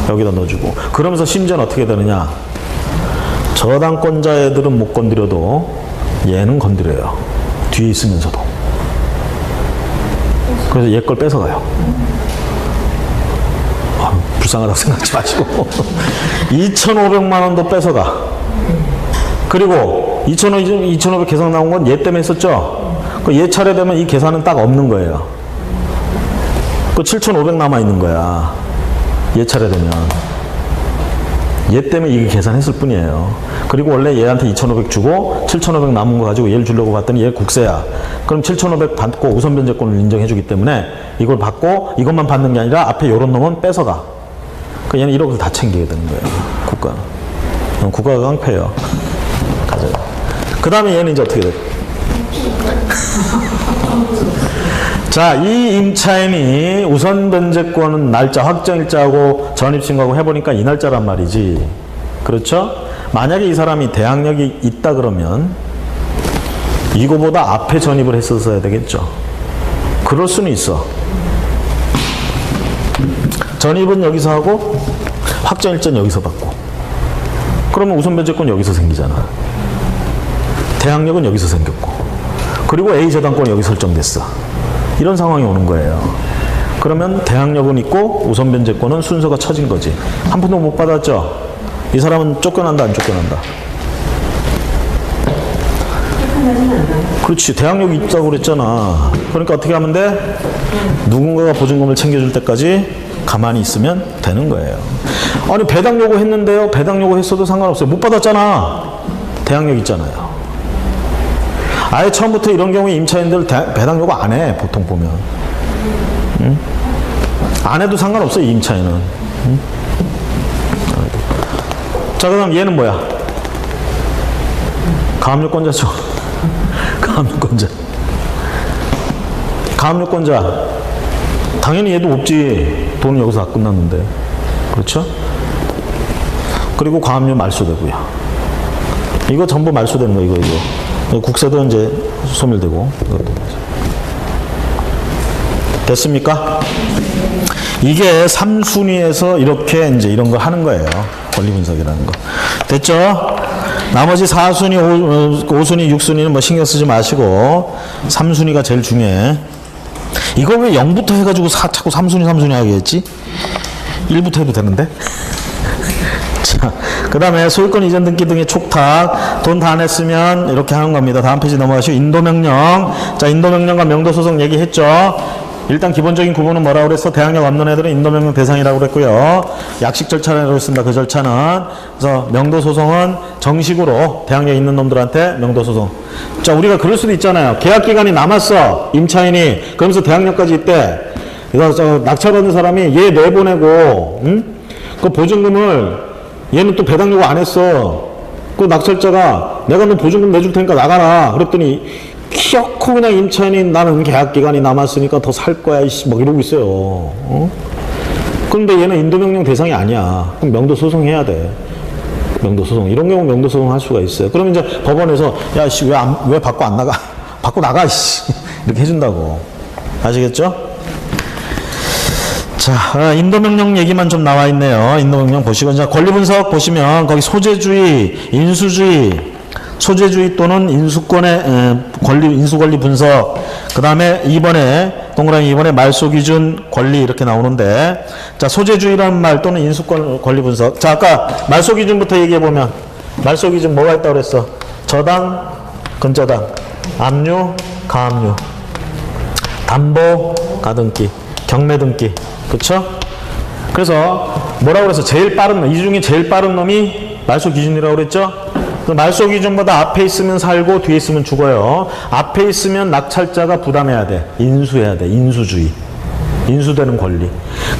여기다 넣어주고. 그러면서 심지어는 어떻게 되느냐? 저당권자 애들은 못 건드려도 얘는 건드려요. 뒤에 있으면서도. 그래서 얘 걸 뺏어가요. 불쌍하다고 생각하지 마시고 2,500만 원도 뺏어가. 그리고 2,500 계산 나온 건 얘 때문에 했었죠? 얘 차례 되면 이 계산은 딱 없는 거예요. 그 7,500 남아있는 거야. 얘 차례 되면. 얘 때문에 이게 계산했을 뿐이에요. 그리고 원래 얘한테 2,500 주고 7,500 남은 거 가지고 얘를 주려고 봤더니 얘 국세야. 그럼 7,500 받고 우선 변제권을 인정해주기 때문에 이걸 받고 이것만 받는 게 아니라 앞에 요런 놈은 뺏어가. 그 얘는 1억을 다 챙기게 되는 거예요. 국가는. 국가가 깡패예요. 가져요. 그 다음에 얘는 이제 어떻게 돼? 자, 이 임차인이 우선 변제권은 날짜 확정일자하고 전입신고하고 해보니까 이 날짜란 말이지. 그렇죠? 만약에 이 사람이 대항력이 있다 그러면 이거보다 앞에 전입을 했었어야 되겠죠. 그럴 수는 있어. 전입은 여기서 하고 확정일자는 여기서 받고. 그러면 우선 변제권 여기서 생기잖아. 대항력은 여기서 생겼고. 그리고 A 저당권이 여기 설정됐어. 이런 상황이 오는 거예요. 그러면 대항력은 있고 우선 변제권은 순서가 처진 거지. 한 푼도 못 받았죠? 이 사람은 쫓겨난다, 안 쫓겨난다? 그렇지. 대항력이 있다고 그랬잖아. 그러니까 어떻게 하면 돼? 누군가가 보증금을 챙겨줄 때까지 가만히 있으면 되는 거예요. 아니, 배당 요구했는데요. 배당 요구했어도 상관없어요. 못 받았잖아. 대항력 있잖아요. 아예 처음부터 이런 경우에 임차인들 배당 요구 안 해. 보통 보면. 응? 안 해도 상관없어, 이 임차인은. 응? 자, 그 다음 얘는 뭐야? 가압류권자죠. 가압류권자. 가압류권자. 당연히 얘도 없지. 돈은 여기서 다 끝났는데. 그렇죠? 그리고 가압류 말소되고요. 이거 전부 말소되는 거, 이거. 국세도 이제 소멸되고. 됐습니까? 이게 3순위에서 이렇게 이제 이런 거 하는 거예요. 권리분석이라는 거. 됐죠? 나머지 4순위, 5순위, 6순위는 뭐 신경 쓰지 마시고 3순위가 제일 중요해. 이걸 왜 0부터 해가지고 자꾸 3순위 하게 했지? 1부터 해도 되는데? 자, 그 다음에 소유권 이전 등기 등의 촉탁, 돈 다 냈으면 이렇게 하는 겁니다. 다음 페이지 넘어가시고, 인도명령. 자, 인도명령과 명도소송 얘기했죠. 일단 기본적인 구분은 뭐라고 그랬어? 대항력 없는 애들은 인도명령 대상이라고 그랬고요. 약식 절차라고 했습니다. 그 절차는. 그래서 명도소송은 정식으로 대항력 있는 놈들한테 명도소송. 자, 우리가 그럴 수도 있잖아요. 계약기간이 남았어. 임차인이. 그러면서 대항력까지 있대. 이거 낙찰받는 사람이 얘 내보내고, 응? 그 보증금을 얘는 또 배당 요구 안 했어. 그 낙찰자가 내가 너 보증금 내줄 테니까 나가라. 그랬더니 키놓고 그냥 임차인이 나는 계약기간이 남았으니까 더 살 거야 이씨 막 이러고 있어요. 어? 그런데 얘는 인도명령 대상이 아니야. 그럼 명도소송 해야 돼. 명도소송. 이런 경우 명도소송 할 수가 있어요. 그러면 이제 법원에서 야 씨 왜 받고 안 나가? 받고 나가 씨 이렇게 해준다고. 아시겠죠? 자, 인도명령 얘기만 좀 나와 있네요. 인도명령 보시고, 자, 권리분석 보시면, 거기 소재주의, 인수주의, 소재주의 또는 인수권의 인수권리 분석, 그 다음에 2번에, 동그라미 2번에 말소기준 권리 이렇게 나오는데, 자, 소재주의라는 말 또는 인수권 권리 분석. 자, 아까 말소기준부터 얘기해보면, 말소기준 뭐가 있다고 그랬어? 저당, 근저당, 압류, 가압류, 담보, 가등기, 경매등기. 그쵸? 그래서 뭐라고 그래서 제일 빠른 놈, 이 중에 제일 빠른 놈이 말소 기준이라고 그랬죠? 그 말소 기준보다 앞에 있으면 살고 뒤에 있으면 죽어요. 앞에 있으면 낙찰자가 부담해야 돼. 인수해야 돼. 인수주의. 인수되는 권리.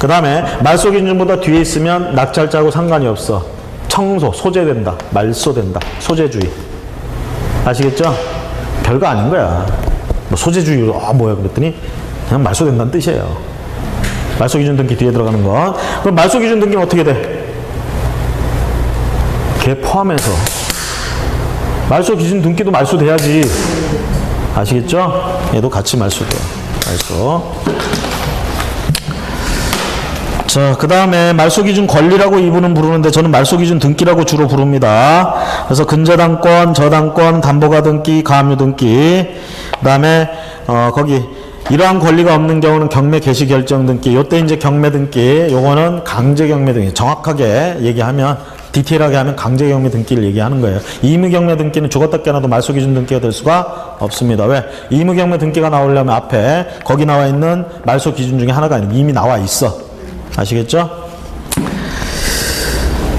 그 다음에 말소 기준보다 뒤에 있으면 낙찰자하고 상관이 없어. 청소, 소재된다. 말소된다. 소재주의. 아시겠죠? 별거 아닌 거야. 뭐 소재주의로 뭐야 그랬더니 그냥 말소된다는 뜻이에요. 말소기준 등기 뒤에 들어가는 건. 그럼 말소기준 등기는 어떻게 돼? 걔 포함해서. 말소기준 등기도 말소돼야지. 아시겠죠? 얘도 같이 말소돼. 말소. 자, 그 다음에 말소기준 권리라고 이분은 부르는데 저는 말소기준 등기라고 주로 부릅니다. 그래서 근저당권, 저당권, 담보가등기, 가압류 등기. 그 다음에 거기 이러한 권리가 없는 경우는 경매 개시 결정 등기. 요때 이제 경매 등기. 요거는 강제 경매 등기. 정확하게 얘기하면 디테일하게 하면 강제 경매 등기를 얘기하는 거예요. 의무 경매 등기는 죽었다 깨어나도 말소 기준 등기가 될 수가 없습니다. 왜? 의무 경매 등기가 나오려면 앞에 거기 나와 있는 말소 기준 중에 하나가 아니고 이미 나와 있어. 아시겠죠?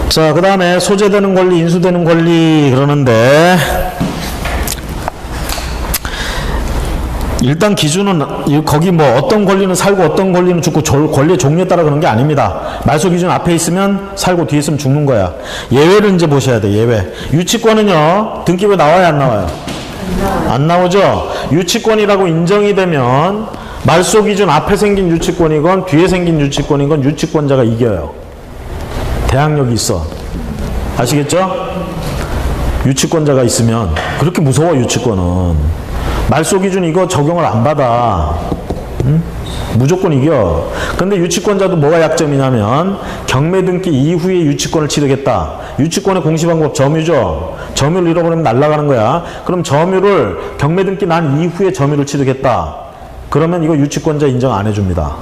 자, 그 다음에 소재되는 권리, 인수되는 권리 그러는데 일단 기준은 거기 뭐 어떤 권리는 살고 어떤 권리는 죽고 권리의 종류에 따라 그런 게 아닙니다. 말소 기준 앞에 있으면 살고 뒤에 있으면 죽는 거야. 예외를 이제 보셔야 돼. 예외. 유치권은요. 등기부에 나와요 안 나와요? 안 나오죠. 유치권이라고 인정이 되면 말소 기준 앞에 생긴 유치권이건 뒤에 생긴 유치권이건 유치권자가 이겨요. 대항력이 있어. 아시겠죠? 유치권자가 있으면 그렇게 무서워 유치권은. 말소 기준 이거 적용을 안 받아. 응? 무조건 이겨. 근데 유치권자도 뭐가 약점이냐면 경매 등기 이후에 유치권을 취득했다. 유치권의 공시방법 점유죠. 점유를 잃어버리면 날아가는 거야. 그럼 점유를 경매 등기 난 이후에 점유를 취득했다. 그러면 이거 유치권자 인정 안 해줍니다.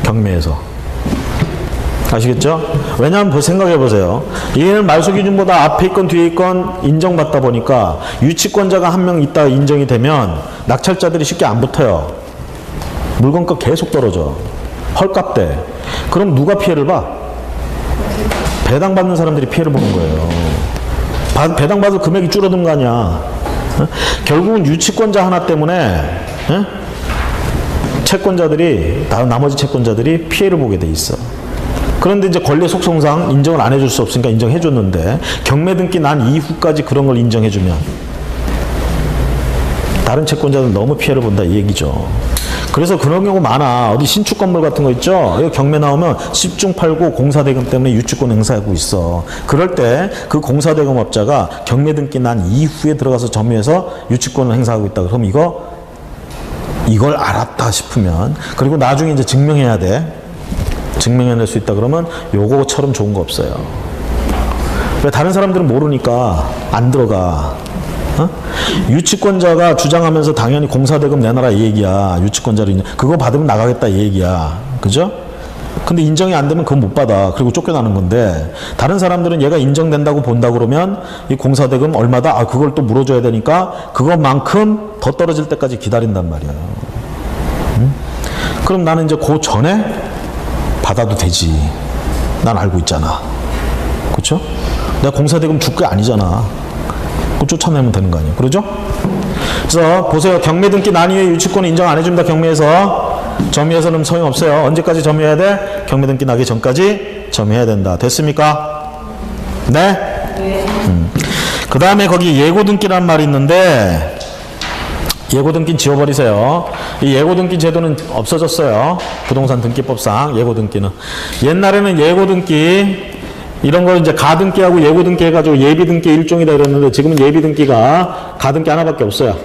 경매에서. 아시겠죠? 왜냐하면 생각해 보세요. 얘는 말소 기준보다 앞에 있건 뒤에 있건 인정받다 보니까 유치권자가 한 명 있다가 인정이 되면 낙찰자들이 쉽게 안 붙어요. 물건값 계속 떨어져. 헐값 돼. 그럼 누가 피해를 봐? 배당받는 사람들이 피해를 보는 거예요. 배당받을 금액이 줄어든 거 아니야. 어? 결국은 유치권자 하나 때문에 채권자들이 나머지 채권자들이 피해를 보게 돼 있어. 그런데 이제 권리 속성상 인정을 안 해줄 수 없으니까 인정해줬는데 경매 등기 난 이후까지 그런 걸 인정해주면 다른 채권자들은 너무 피해를 본다 이 얘기죠. 그래서 그런 경우 많아. 어디 신축 건물 같은 거 있죠? 여기 경매 나오면 10중 8구 공사대금 때문에 유치권 행사하고 있어. 그럴 때 그 공사대금업자가 경매 등기 난 이후에 들어가서 점유해서 유치권을 행사하고 있다. 그럼 이걸 알았다 싶으면 그리고 나중에 이제 증명해야 돼. 증명해낼 수 있다 그러면 요거처럼 좋은 거 없어요. 왜 다른 사람들은 모르니까 안 들어가. 어? 유치권자가 주장하면서 당연히 공사대금 내놔라 이 얘기야. 유치권자로 그거 받으면 나가겠다 이 얘기야. 그죠? 근데 인정이 안 되면 그건 못 받아. 그리고 쫓겨나는 건데, 다른 사람들은 얘가 인정된다고 본다 그러면 이 공사대금 얼마다? 아, 그걸 또 물어줘야 되니까 그것만큼 더 떨어질 때까지 기다린단 말이야. 그럼 나는 이제 그 전에 받아도 되지. 난 알고 있잖아. 그렇죠? 내가 공사대금 줄 게 아니잖아. 그거 쫓아내면 되는 거 아니에요. 그러죠? 그래서 보세요. 경매 등기 난이후에 유치권 인정 안 해준다. 경매에서. 점유해서는 소용없어요. 언제까지 점유해야 돼? 경매 등기 나기 전까지 점유해야 된다. 됐습니까? 네? 그 다음에 거기 예고 등기란 말이 있는데, 예고 등기는 지워버리세요. 이 예고 등기 제도는 없어졌어요. 부동산 등기법상 예고 등기는. 옛날에는 예고 등기 이런 거 이제 가등기하고 예고 등기 해가지고 예비 등기 일종이다 이랬는데, 지금은 예비 등기가 가등기 하나밖에 없어요.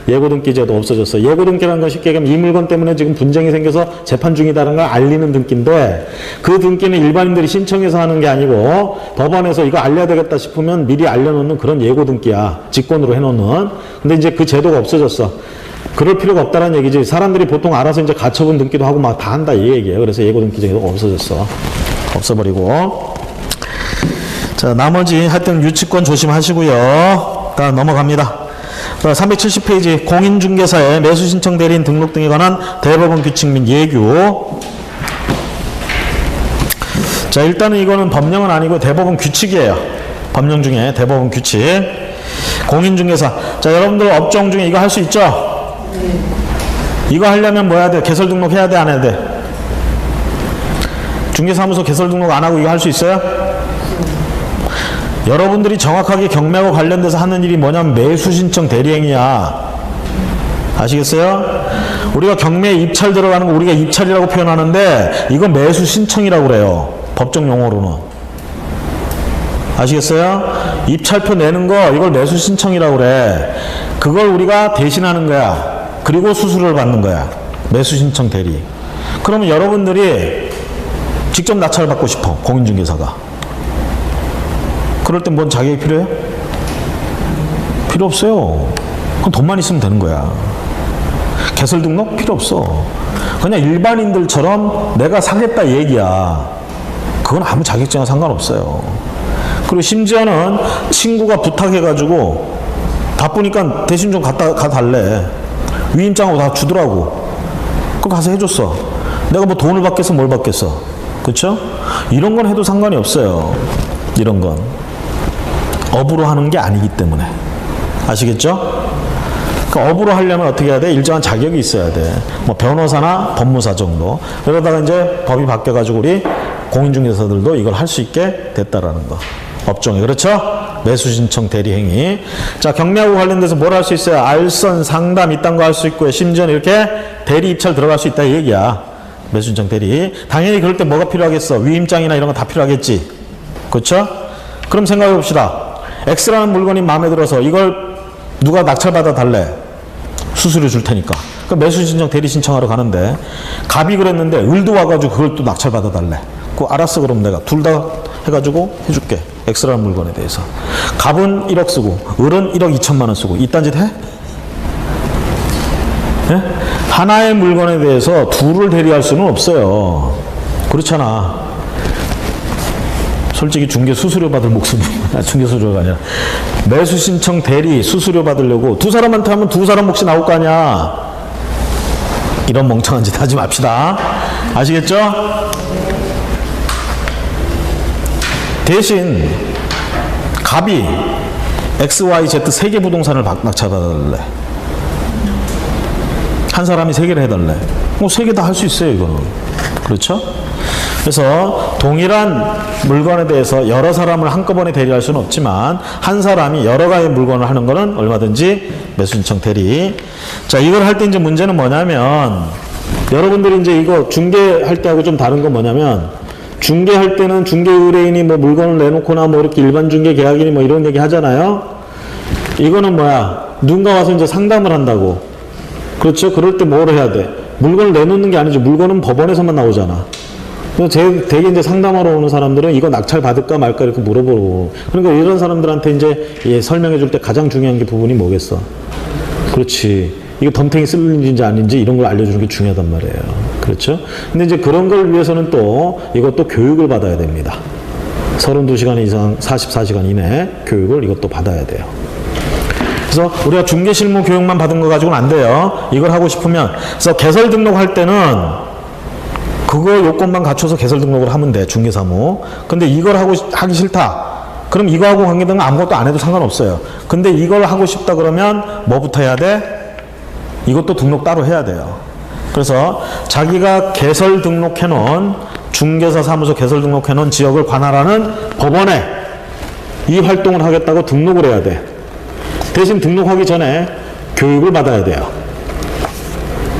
예고 등기 제도 없어졌어요. 예고 등기라는 건 쉽게 얘기하면 이 물건 때문에 지금 분쟁이 생겨서 재판 중이다라는 걸 알리는 등기인데, 그 등기는 일반인들이 신청해서 하는 게 아니고 법원에서 이거 알려야 되겠다 싶으면 미리 알려놓는 그런 예고 등기야. 직권으로 해놓는. 근데 이제 그 제도가 없어졌어. 그럴 필요가 없다는 얘기지. 사람들이 보통 알아서 이제 가처분 등기도 하고 막 다 한다 이 얘기예요. 그래서 예고 등기 제도가 없어졌어. 없어버리고. 자, 나머지 하여튼 유치권 조심하시고요. 다음 넘어갑니다. 370페이지 공인중개사의 매수신청 대리인 등록 등에 관한 대법원 규칙 및 예규. 자, 일단은 이거는 법령은 아니고 대법원 규칙이에요. 법령 중에 대법원 규칙. 공인중개사. 자, 여러분들 업종 중에 이거 할 수 있죠? 이거 하려면 뭐 해야 돼? 개설 등록 해야 돼? 안 해야 돼? 중개사무소 개설 등록 안 하고 이거 할 수 있어요? 여러분들이 정확하게 경매하고 관련돼서 하는 일이 뭐냐면 매수신청 대리행위야. 아시겠어요? 우리가 경매에 입찰 들어가는 거 우리가 입찰이라고 표현하는데, 이건 매수신청이라고 그래요. 법정 용어로는. 아시겠어요? 입찰표 내는 거 이걸 매수신청이라고 그래. 그걸 우리가 대신하는 거야. 그리고 수수료를 받는 거야. 매수신청 대리. 그러면 여러분들이 직접 낙찰을 받고 싶어. 공인중개사가. 그럴 땐 뭔 자격이 필요해요? 필요 없어요. 그럼 돈만 있으면 되는 거야. 개설 등록 필요 없어. 그냥 일반인들처럼 내가 사겠다 얘기야. 그건 아무 자격증과 상관없어요. 그리고 심지어는 친구가 부탁해가지고 바쁘니까 대신 좀 갖다 달래. 위임장하고 다 주더라고. 그거 가서 해줬어. 내가 뭐 돈을 받겠어 뭘 받겠어. 그렇죠? 이런 건 해도 상관이 없어요. 이런 건 업으로 하는 게 아니기 때문에. 아시겠죠? 그러니까 업으로 하려면 어떻게 해야 돼? 일정한 자격이 있어야 돼. 뭐 변호사나 법무사 정도. 그러다가 이제 법이 바뀌어가지고 우리 공인중개사들도 이걸 할 수 있게 됐다라는 거. 업종에. 그렇죠? 매수신청 대리행위. 자, 경매하고 관련돼서 뭘 할 수 있어요? 알선, 상담 이딴 거 할 수 있고요. 심지어는 이렇게 대리 입찰 들어갈 수 있다 이 얘기야. 매수신청 대리. 당연히 그럴 때 뭐가 필요하겠어? 위임장이나 이런 거 다 필요하겠지. 그렇죠? 그럼 생각해 봅시다. X라는 물건이 마음에 들어서 이걸 누가 낙찰받아 달래. 수수료 줄 테니까. 그 매수신청 대리 신청하러 가는데 갑이 그랬는데 을도 와가지고 그걸 또 낙찰받아 달래. 그 알았어. 그럼 내가 둘 다 해가지고 해줄게. X라는 물건에 대해서. 갑은 1억 쓰고 을은 1억 2천만 원 쓰고 이딴 짓 해? 네? 하나의 물건에 대해서 둘을 대리할 수는 없어요. 그렇잖아. 솔직히 중개 수수료 받을 목숨, 중개 수수료가 아니라 매수 신청 대리 수수료 받으려고 두 사람한테 하면 두 사람 몫이 나올 거 아니야. 이런 멍청한 짓 하지 맙시다. 아시겠죠? 대신 갑이 X, Y, Z 세 개 부동산을 낙찰받아달래. 한 사람이 세 개를 해달래. 뭐 세 개 다 할 수 있어요, 이거는. 그렇죠? 그래서 동일한 물건에 대해서 여러 사람을 한꺼번에 대리할 수는 없지만 한 사람이 여러 가지 물건을 하는 거는 얼마든지 매수신청 대리. 자, 이걸 할 때 이제 문제는 뭐냐면 여러분들이 이제 이거 중개할 때하고 좀 다른 건 뭐냐면 중개할 때는 중개 의뢰인이 뭐 물건을 내놓거나 뭐 이렇게 일반 중개 계약인이 뭐 이런 얘기 하잖아요. 이거는 뭐야? 누군가 와서 이제 상담을 한다고. 그렇죠? 그럴 때 뭘 해야 돼? 물건을 내놓는 게 아니죠. 물건은 법원에서만 나오잖아. 되게 이제 상담하러 오는 사람들은 이거 낙찰 받을까 말까 이렇게 물어보고. 그러니까 이런 사람들한테 이제 설명해 줄 때 가장 중요한 게 부분이 뭐겠어? 그렇지. 이거 덤탱이 쓸 일인지 아닌지 이런 걸 알려주는 게 중요하단 말이에요. 그렇죠? 근데 이제 그런 걸 위해서는 또 이것도 교육을 받아야 됩니다. 32시간 이상 44시간 이내 교육을 이것도 받아야 돼요. 그래서 우리가 중개실무 교육만 받은 거 가지고는 안 돼요. 이걸 하고 싶으면. 그래서 개설 등록할 때는 그거 요건만 갖춰서 개설 등록을 하면 돼, 중개사무. 근데 이걸 하기 싫다. 그럼 이거하고 관계된 건 아무것도 안 해도 상관없어요. 근데 이걸 하고 싶다 그러면 뭐부터 해야 돼? 이것도 등록 따로 해야 돼요. 그래서 자기가 개설 등록해 놓은 중개사 사무소 개설 등록해 놓은 지역을 관할하는 법원에 이 활동을 하겠다고 등록을 해야 돼. 대신 등록하기 전에 교육을 받아야 돼요.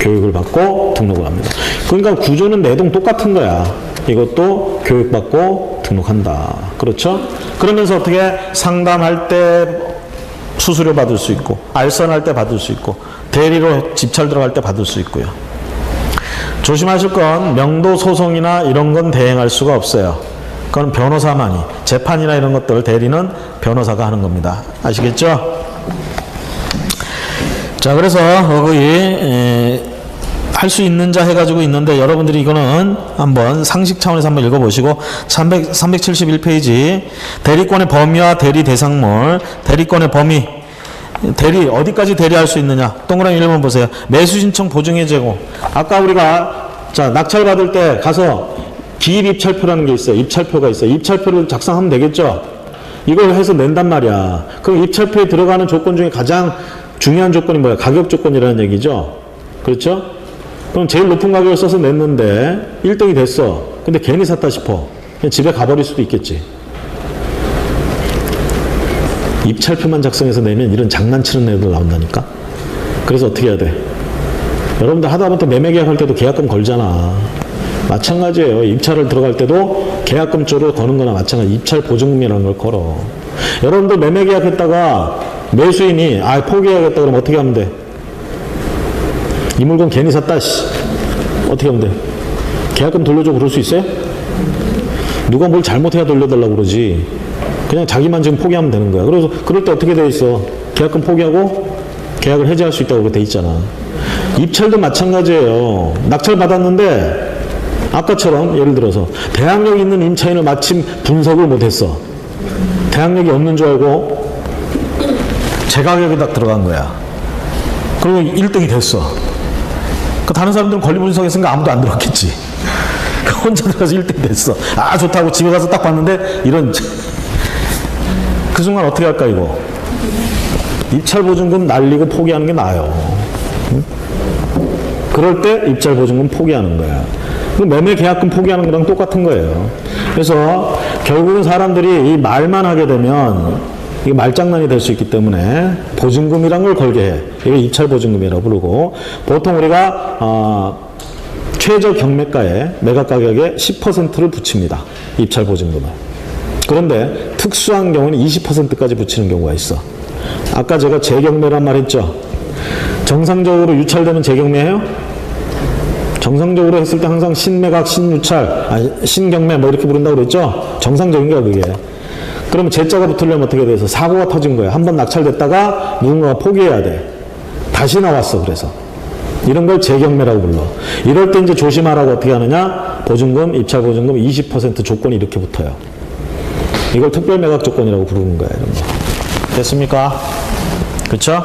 교육을 받고 등록을 합니다. 그러니까 구조는 내동 똑같은 거야. 이것도 교육받고 등록한다. 그렇죠? 그러면서 어떻게 상담할 때 수수료 받을 수 있고, 알선할 때 받을 수 있고, 대리로 집찰 들어갈 때 받을 수 있고요. 조심하실 건 명도 소송이나 이런 건 대행할 수가 없어요. 그건 변호사만이, 재판이나 이런 것들 대리는 변호사가 하는 겁니다. 아시겠죠? 자, 그래서 거기 할 수 있는 자 해가지고 있는데 여러분들이 이거는 한번 상식 차원에서 한번 읽어보시고 371페이지 대리권의 범위와 대리 대상물, 대리권의 범위, 대리 어디까지 대리할 수 있느냐. 동그라미 1번 보세요. 매수 신청 보증의 제공. 아까 우리가 자 낙찰 받을 때 가서 기입 입찰표라는 게 있어요. 입찰표가 있어요. 입찰표를 작성하면 되겠죠. 이걸 해서 낸단 말이야. 그럼 입찰표에 들어가는 조건 중에 가장 중요한 조건이 뭐야? 가격 조건이라는 얘기죠. 그렇죠? 그럼 제일 높은 가격을 써서 냈는데 1등이 됐어. 근데 괜히 샀다 싶어. 그냥 집에 가버릴 수도 있겠지. 입찰표만 작성해서 내면 이런 장난치는 애들 나온다니까. 그래서 어떻게 해야 돼? 여러분들 하다못해 매매계약 할 때도 계약금 걸잖아. 마찬가지예요. 입찰을 들어갈 때도 계약금 쪽으로 거는 거나 마찬가지. 입찰 보증금이라는 걸 걸어. 여러분들 매매계약 했다가 매수인이 포기해야겠다 그러면 어떻게 하면 돼? 이 물건 괜히 샀다. 어떻게 하면 돼? 계약금 돌려줘 그럴 수 있어요? 누가 뭘 잘못해야 돌려달라고 그러지. 그냥 자기만 지금 포기하면 되는 거야. 그래서 그럴 때 어떻게 돼 있어? 계약금 포기하고 계약을 해지할 수 있다고 돼 있잖아. 입찰도 마찬가지예요. 낙찰 받았는데 아까처럼 예를 들어서 대항력 있는 임차인을 마침 분석을 못했어. 대항력이 없는 줄 알고 제 가격에 딱 들어간 거야. 그리고 1등이 됐어. 그 다른 사람들은 권리 분석했으니까 아무도 안 들었겠지. 혼자 들어가서 1등 됐어. 아 좋다고 집에 가서 딱 봤는데 이런. 그 순간 어떻게 할까 이거? 입찰보증금 날리고 포기하는 게 나아요. 응? 그럴 때 입찰보증금 포기하는 거야. 매매계약금 포기하는 거랑 똑같은 거예요. 그래서 결국은 사람들이 이 말만 하게 되면 이게 말장난이 될 수 있기 때문에 보증금이란 걸 걸게 해. 이게 입찰보증금이라고 부르고, 보통 우리가 최저 경매가에 매각가격의 10%를 붙입니다. 입찰보증금을. 그런데 특수한 경우는 20%까지 붙이는 경우가 있어. 아까 제가 재경매란 말 했죠. 정상적으로 유찰되면 재경매해요? 정상적으로 했을 때 항상 신매각, 신유찰, 신경매 뭐 이렇게 부른다고 그랬죠? 정상적인 거야 그게. 그러면 제자가 붙으려면 어떻게 돼서 사고가 터진 거야. 한번 낙찰됐다가 누군가가 포기해야 돼. 다시 나왔어. 그래서 이런 걸 재경매라고 불러. 이럴 때 이제 조심하라고 어떻게 하느냐? 보증금, 입찰보증금 20% 조건이 이렇게 붙어요. 이걸 특별매각 조건이라고 부르는 거야. 이런 거. 됐습니까? 그렇죠?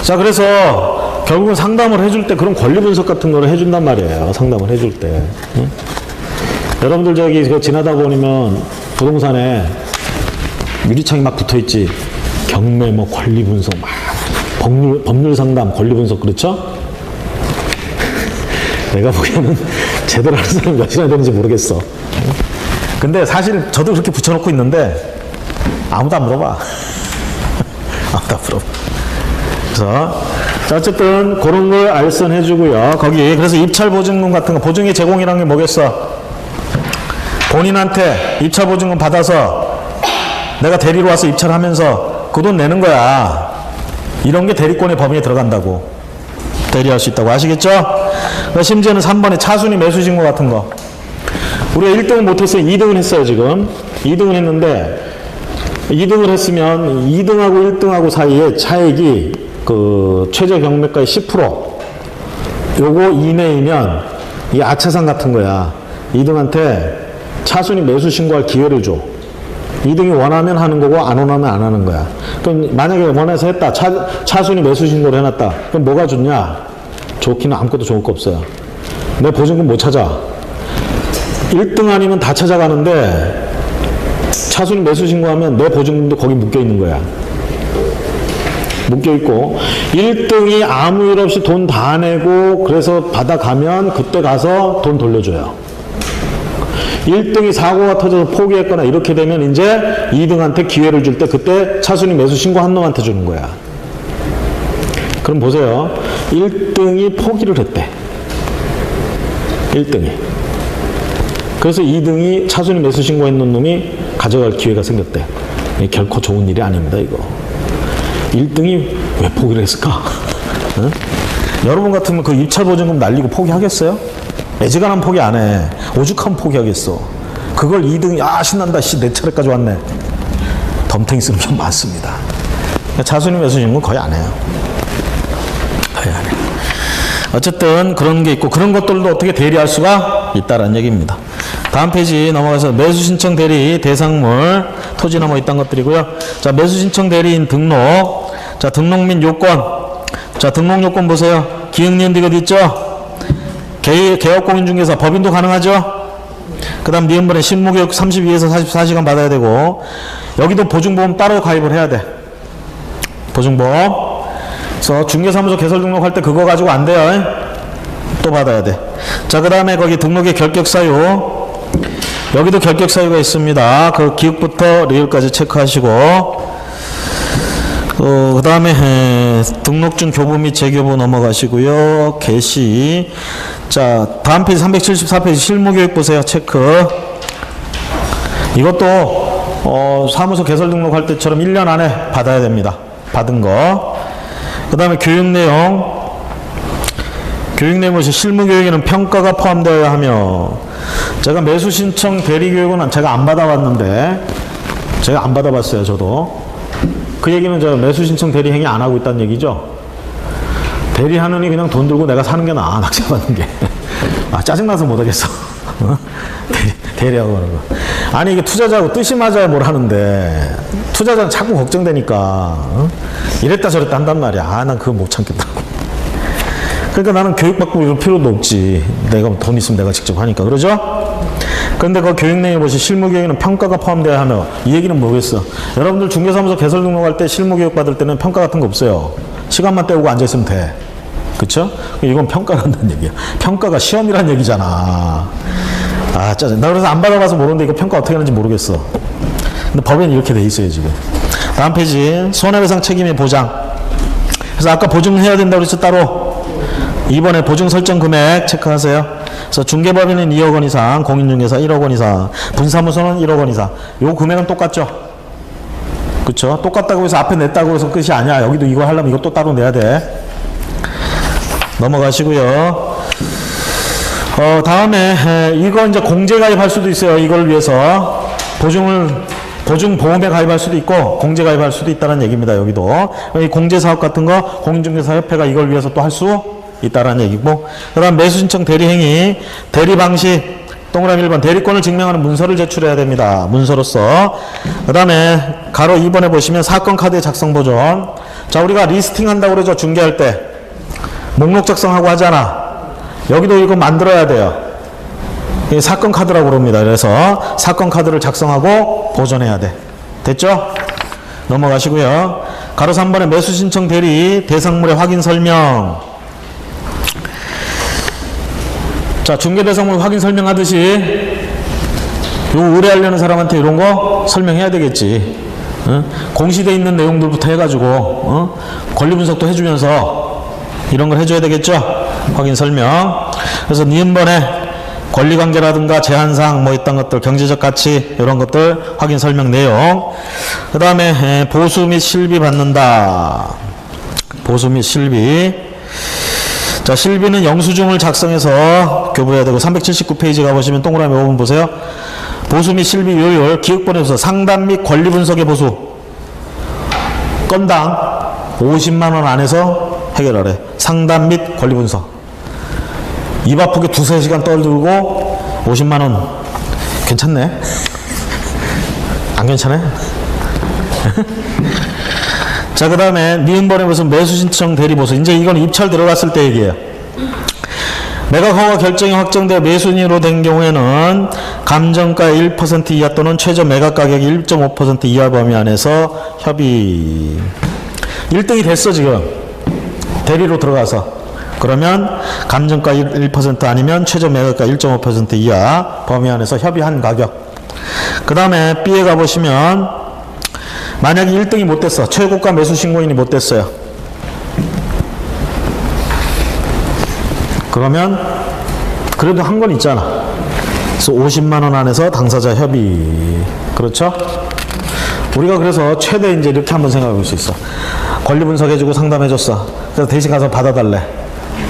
자, 그래서 결국은 상담을 해줄 때 그런 권리 분석 같은 거를 해준단 말이에요. 상담을 해줄 때. 응? 여러분들 저기 지나다 보면 부동산에 유리창이 막 붙어있지. 경매 뭐 권리 분석 막 법률 상담 권리 분석 그렇죠? 내가 보기에는 제대로 하는 사람이 몇이나 되는지 모르겠어. 근데 사실 저도 그렇게 붙여놓고 있는데 아무도 안 물어봐. 아무도 안 물어봐. 그래서 자, 어쨌든 그런 걸 알선해주고요. 거기 그래서 입찰보증금 같은 거, 보증의 제공이라는 게 뭐겠어? 본인한테 입찰보증금 받아서 내가 대리로 와서 입찰하면서 그 돈 내는 거야. 이런 게 대리권의 범위에 들어간다고. 대리할 수 있다고. 아시겠죠? 심지어는 3번에 차순위 매수신고 같은 거. 우리가 1등은 못했어요. 2등은 했어요 지금. 2등은 했는데 2등을 했으면 2등하고 1등하고 사이에 차액이 그 최저 경매가의 10% 요거 이내이면 이 아차상 같은 거야. 2등한테 차순위 매수 신고할 기회를 줘. 2등이 원하면 하는 거고 안 원하면 안 하는 거야. 그럼 만약에 원해서 했다. 차순위 매수 신고를 해놨다. 그럼 뭐가 좋냐? 좋기는 아무것도 좋을 거 없어요. 내 보증금 못 찾아. 1등 아니면 다 찾아가는데 차순위 매수 신고하면 내 보증금도 거기 묶여 있는 거야. 묶여 있고 1등이 아무 일 없이 돈 다 내고 그래서 받아가면 그때 가서 돈 돌려줘요. 1등이 사고가 터져서 포기했거나 이렇게 되면 이제 2등한테 기회를 줄 때 그때 차순위 매수 신고한 놈한테 주는 거야. 그럼 보세요. 1등이 포기를 했대. 1등이. 그래서 2등이 차순위 매수 신고했는 놈이 가져갈 기회가 생겼대. 결코 좋은 일이 아닙니다, 이거. 1등이 왜 포기를 했을까? 응? 여러분 같으면 그 입찰 보증금 날리고 포기하겠어요? 애지간하면 포기 안 해. 오죽하면 포기하겠어. 그걸 2등이 신난다. 내 차례까지 왔네. 덤탱이 쓰는 게 많습니다. 차순위 매수 신고는 거의 안 해요. 거의 안 해요. 어쨌든 그런 게 있고 그런 것들도 어떻게 대리할 수가 있다라는 얘기입니다. 다음 페이지 넘어가서 매수 신청 대리 대상물 토지나 뭐 이딴 것들이고요. 자, 매수 신청 대리인 등록. 자, 등록 및 요건. 자, 등록 요건 보세요. 기흥리은디 어디 있죠? 개업공인중개사 법인도 가능하죠? 그 다음 니은번에 실무교육 32에서 44시간 받아야 되고 여기도 보증보험 따로 가입을 해야 돼. 보증보험. 그래서 중개사무소 개설 등록할 때 그거 가지고 안 돼요. 또 받아야 돼. 자, 그 다음에 거기 등록의 결격사유. 여기도 결격사유가 있습니다. 그 기획부터 리을까지 체크하시고 그 다음에 등록증 교부 및 재교부 넘어가시고요. 개시. 자, 다음 페이지 374페이지 실무교육 보세요. 체크. 이것도 사무소 개설 등록할 때처럼 1년 안에 받아야 됩니다. 받은 거. 그 다음에 교육 내용. 교육 내용은 실무교육에는 평가가 포함되어야 하며 제가 매수 신청 대리 교육은 제가 안 받아봤는데 제가 안 받아봤어요. 저도. 그 얘기는 저 매수 신청 대리 행위 안 하고 있다는 얘기죠. 대리하느니 그냥 돈 들고 내가 사는 게 나아. 낚시받는 게. 짜증나서 못하겠어. 대리하고 그러는 거. 아니 이게 투자자하고 뜻이 맞아야 뭘 하는데 투자자는 자꾸 걱정되니까 이랬다 저랬다 한단 말이야. 난 그거 못 참겠다고. 그러니까 나는 교육받고 이럴 필요도 없지. 내가 돈 있으면 내가 직접 하니까. 그러죠? 그런데 그 교육 내용에 보시 실무교육에는 평가가 포함되어야 하며 이 얘기는 뭐겠어? 여러분들 중개사무소 개설 등록할 때 실무교육 받을 때는 평가 같은 거 없어요. 시간만 때우고 앉아있으면 돼. 그쵸? 이건 평가를 한다는 얘기야. 평가가 시험이란 얘기잖아. 짜증. 나 그래서 안 받아봐서 모르는데 이거 평가 어떻게 하는지 모르겠어. 근데 법에는 이렇게 돼 있어요, 지금. 다음 페이지. 손해배상 책임의 보장. 그래서 아까 보증해야 된다고 그랬죠, 따로. 이번에 보증 설정 금액 체크하세요. 그래서 중개법인은 2억 원 이상, 공인중개사 1억 원 이상, 분사무소는 1억 원 이상. 요 금액은 똑같죠? 그쵸? 똑같다고 해서 앞에 냈다고 해서 끝이 아니야. 여기도 이거 하려면 이것도 따로 내야 돼. 넘어가시고요. 다음에 이거 이제 공제 가입할 수도 있어요. 이걸 위해서 보증보험에 가입할 수도 있고 공제 가입할 수도 있다는 얘기입니다. 여기도 이 공제사업 같은 거 공인중개사협회가 이걸 위해서 또 할 수 있다는 얘기고, 그 다음 매수신청 대리행위 대리방식 동그라미 1번 대리권을 증명하는 문서를 제출해야 됩니다. 문서로서. 그 다음에 가로 2번에 보시면 사건 카드의 작성 보존. 자, 우리가 리스팅 한다고 그러죠. 중개할 때 목록 작성하고 하잖아. 여기도 이거 만들어야 돼요. 이게 사건 카드라고 그럽니다. 그래서 사건 카드를 작성하고 보존해야 돼. 됐죠? 넘어가시고요. 가로 3번에 매수 신청 대리 대상물의 확인 설명. 자, 중개 대상물 확인 설명하듯이 요 의뢰하려는 사람한테 이런 거 설명해야 되겠지. 공시되어 있는 내용들부터 해가지고 권리 분석도 해주면서 이런 걸 해줘야 되겠죠. 확인 설명. 그래서 니은번에 권리관계라든가 제한사항 뭐 있던 것들, 경제적 가치 이런 것들 확인 설명 내용. 그 다음에 보수 및 실비 받는다. 보수 및 실비. 자, 실비는 영수증을 작성해서 교부해야 되고 379페이지 가보시면 동그라미 5번 보세요. 보수 및 실비 요율 기획본에서 상담 및 권리 분석의 보수 건당 50만 원 안에서 해결하래. 상담 및 권리 분석. 입 아프게 2-3시간 떨들고 50만 원. 괜찮네. 안 괜찮아? 자, 그 다음에 니은번에 무슨 매수 신청 대리 보수. 이제 이건 입찰 들어갔을 때 얘기예요. 매각 허가 결정이 확정되어 매수인으로 된 경우에는 감정가 1% 이하 또는 최저 매각 가격 1.5% 이하 범위 안에서 협의. 1등이 됐어 지금. 대리로 들어가서. 그러면 감정가 1% 아니면 최저 매각가 1.5% 이하 범위 안에서 협의한 가격. 그 다음에 B에 가보시면 만약에 1등이 못 됐어. 최고가 매수 신고인이 못 됐어요. 그러면 그래도 한 건 있잖아. 그래서 50만 원 안에서 당사자 협의. 그렇죠? 우리가 그래서 최대 이제 이렇게 한번 생각해 볼 수 있어. 권리 분석해주고 상담해줬어. 그래서 대신 가서 받아달래.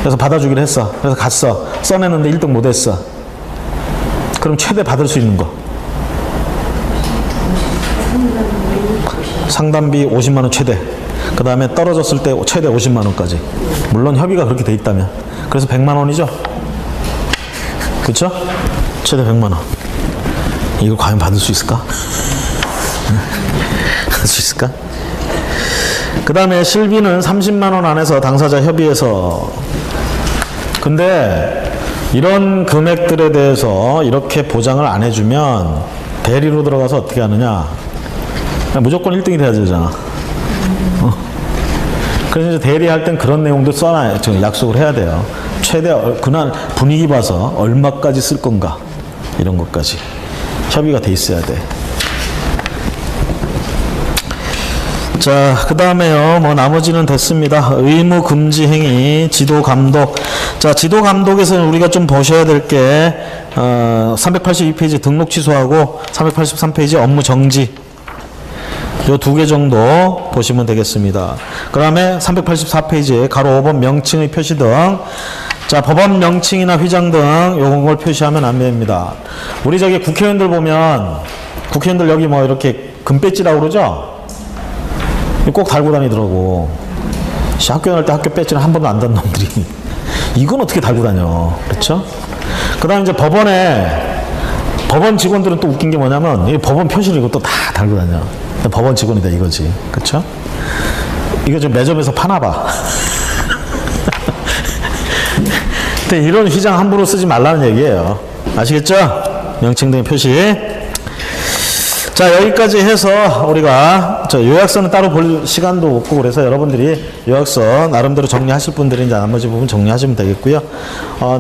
그래서 받아주기로 했어. 그래서 갔어. 써냈는데 1등 못했어. 그럼 최대 받을 수 있는 거. 상담비 50만 원 최대. 그 다음에 떨어졌을 때 최대 50만 원까지. 물론 협의가 그렇게 돼 있다면. 그래서 100만 원이죠. 그쵸? 최대 100만 원. 이걸 과연 받을 수 있을까? 받을 수 있을까? 그 다음에 실비는 30만 원 안에서 당사자 협의해서. 근데 이런 금액들에 대해서 이렇게 보장을 안 해주면 대리로 들어가서 어떻게 하느냐. 무조건 1등이 돼야 되잖아. 그래서 이제 대리할 땐 그런 내용도 써놔요. 약속을 해야 돼요. 최대 그날 분위기 봐서 얼마까지 쓸 건가 이런 것까지 협의가 돼 있어야 돼. 자, 그 다음에요. 뭐 나머지는 됐습니다. 의무 금지 행위, 지도 감독. 자, 지도 감독에서는 우리가 좀 보셔야 될 게 382페이지 등록 취소하고 383페이지 업무 정지. 요 2개 정도 보시면 되겠습니다. 그 다음에 384페이지에 가로 5번 명칭의 표시 등. 자, 법원 명칭이나 휘장 등 요런 걸 표시하면 안 됩니다. 우리 저기 국회의원들 보면 국회의원들 여기 뭐 이렇게 금배지라고 그러죠? 꼭 달고 다니더라고. 학교 다닐 때 학교 배지는 한 번도 안 단 놈들이. 이건 어떻게 달고 다녀. 그렇죠? 그 다음에 이제 법원 직원들은 또 웃긴 게 뭐냐면 이 법원 표시를 이것도 다 달고 다녀. 법원 직원이다 이거지. 그쵸? 이거 좀 매점에서 파나봐. 근데 이런 휘장 함부로 쓰지 말라는 얘기예요. 아시겠죠? 명칭 등의 표시. 자, 여기까지 해서 우리가 요약서는 따로 볼 시간도 없고 그래서 여러분들이 요약서 나름대로 정리하실 분들은 이제 나머지 부분 정리하시면 되겠고요.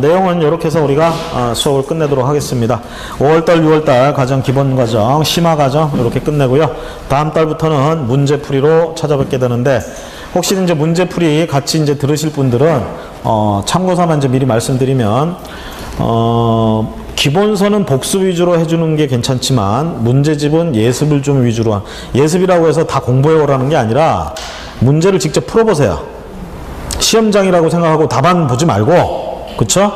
내용은 이렇게 해서 우리가 수업을 끝내도록 하겠습니다. 5월달, 6월달 과정, 기본 과정, 심화 과정 이렇게 끝내고요. 다음 달부터는 문제풀이로 찾아뵙게 되는데 혹시 이제 문제풀이 같이 이제 들으실 분들은 참고삼아 이제 미리 말씀드리면 기본서는 복습 위주로 해주는 게 괜찮지만 문제집은 예습을 좀 위주로 한, 예습이라고 해서 다 공부해오라는 게 아니라 문제를 직접 풀어보세요. 시험장이라고 생각하고 답안 보지 말고, 그쵸?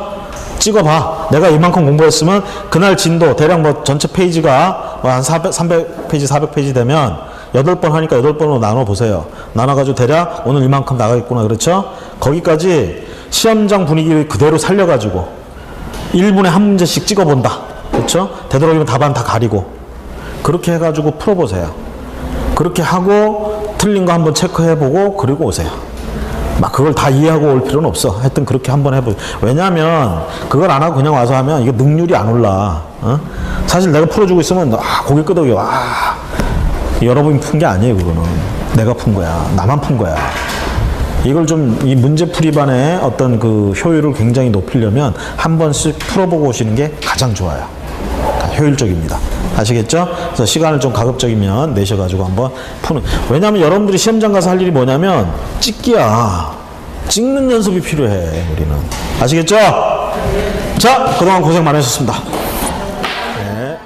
찍어봐. 내가 이만큼 공부했으면 그날 진도 대략 뭐 전체 페이지가 한 300페이지 400페이지 되면 8번 하니까 8번으로 나눠보세요. 나눠가지고 대략 오늘 이만큼 나가겠구나. 그렇죠? 거기까지 시험장 분위기를 그대로 살려가지고 1분에 한 문제씩 찍어본다. 그렇죠? 되도록이면 답안 다 가리고 그렇게 해가지고 풀어보세요. 그렇게 하고 틀린 거 한번 체크해보고 그리고 오세요. 막 그걸 다 이해하고 올 필요는 없어. 하여튼 그렇게 한번 해보세요. 왜냐하면 그걸 안 하고 그냥 와서 하면 이거 능률이 안 올라. 사실 내가 풀어주고 있으면 고개 끄덕여. 여러분이 푼 게 아니에요. 그거는 내가 푼 거야. 나만 푼 거야. 이걸 좀 이 문제풀이반의 어떤 그 효율을 굉장히 높이려면 한 번씩 풀어보고 오시는 게 가장 좋아요. 효율적입니다. 아시겠죠? 그래서 시간을 좀 가급적이면 내셔가지고 한번 푸는. 왜냐하면 여러분들이 시험장 가서 할 일이 뭐냐면 찍기야. 찍는 연습이 필요해. 우리는. 아시겠죠? 자, 그동안 고생 많으셨습니다. 네.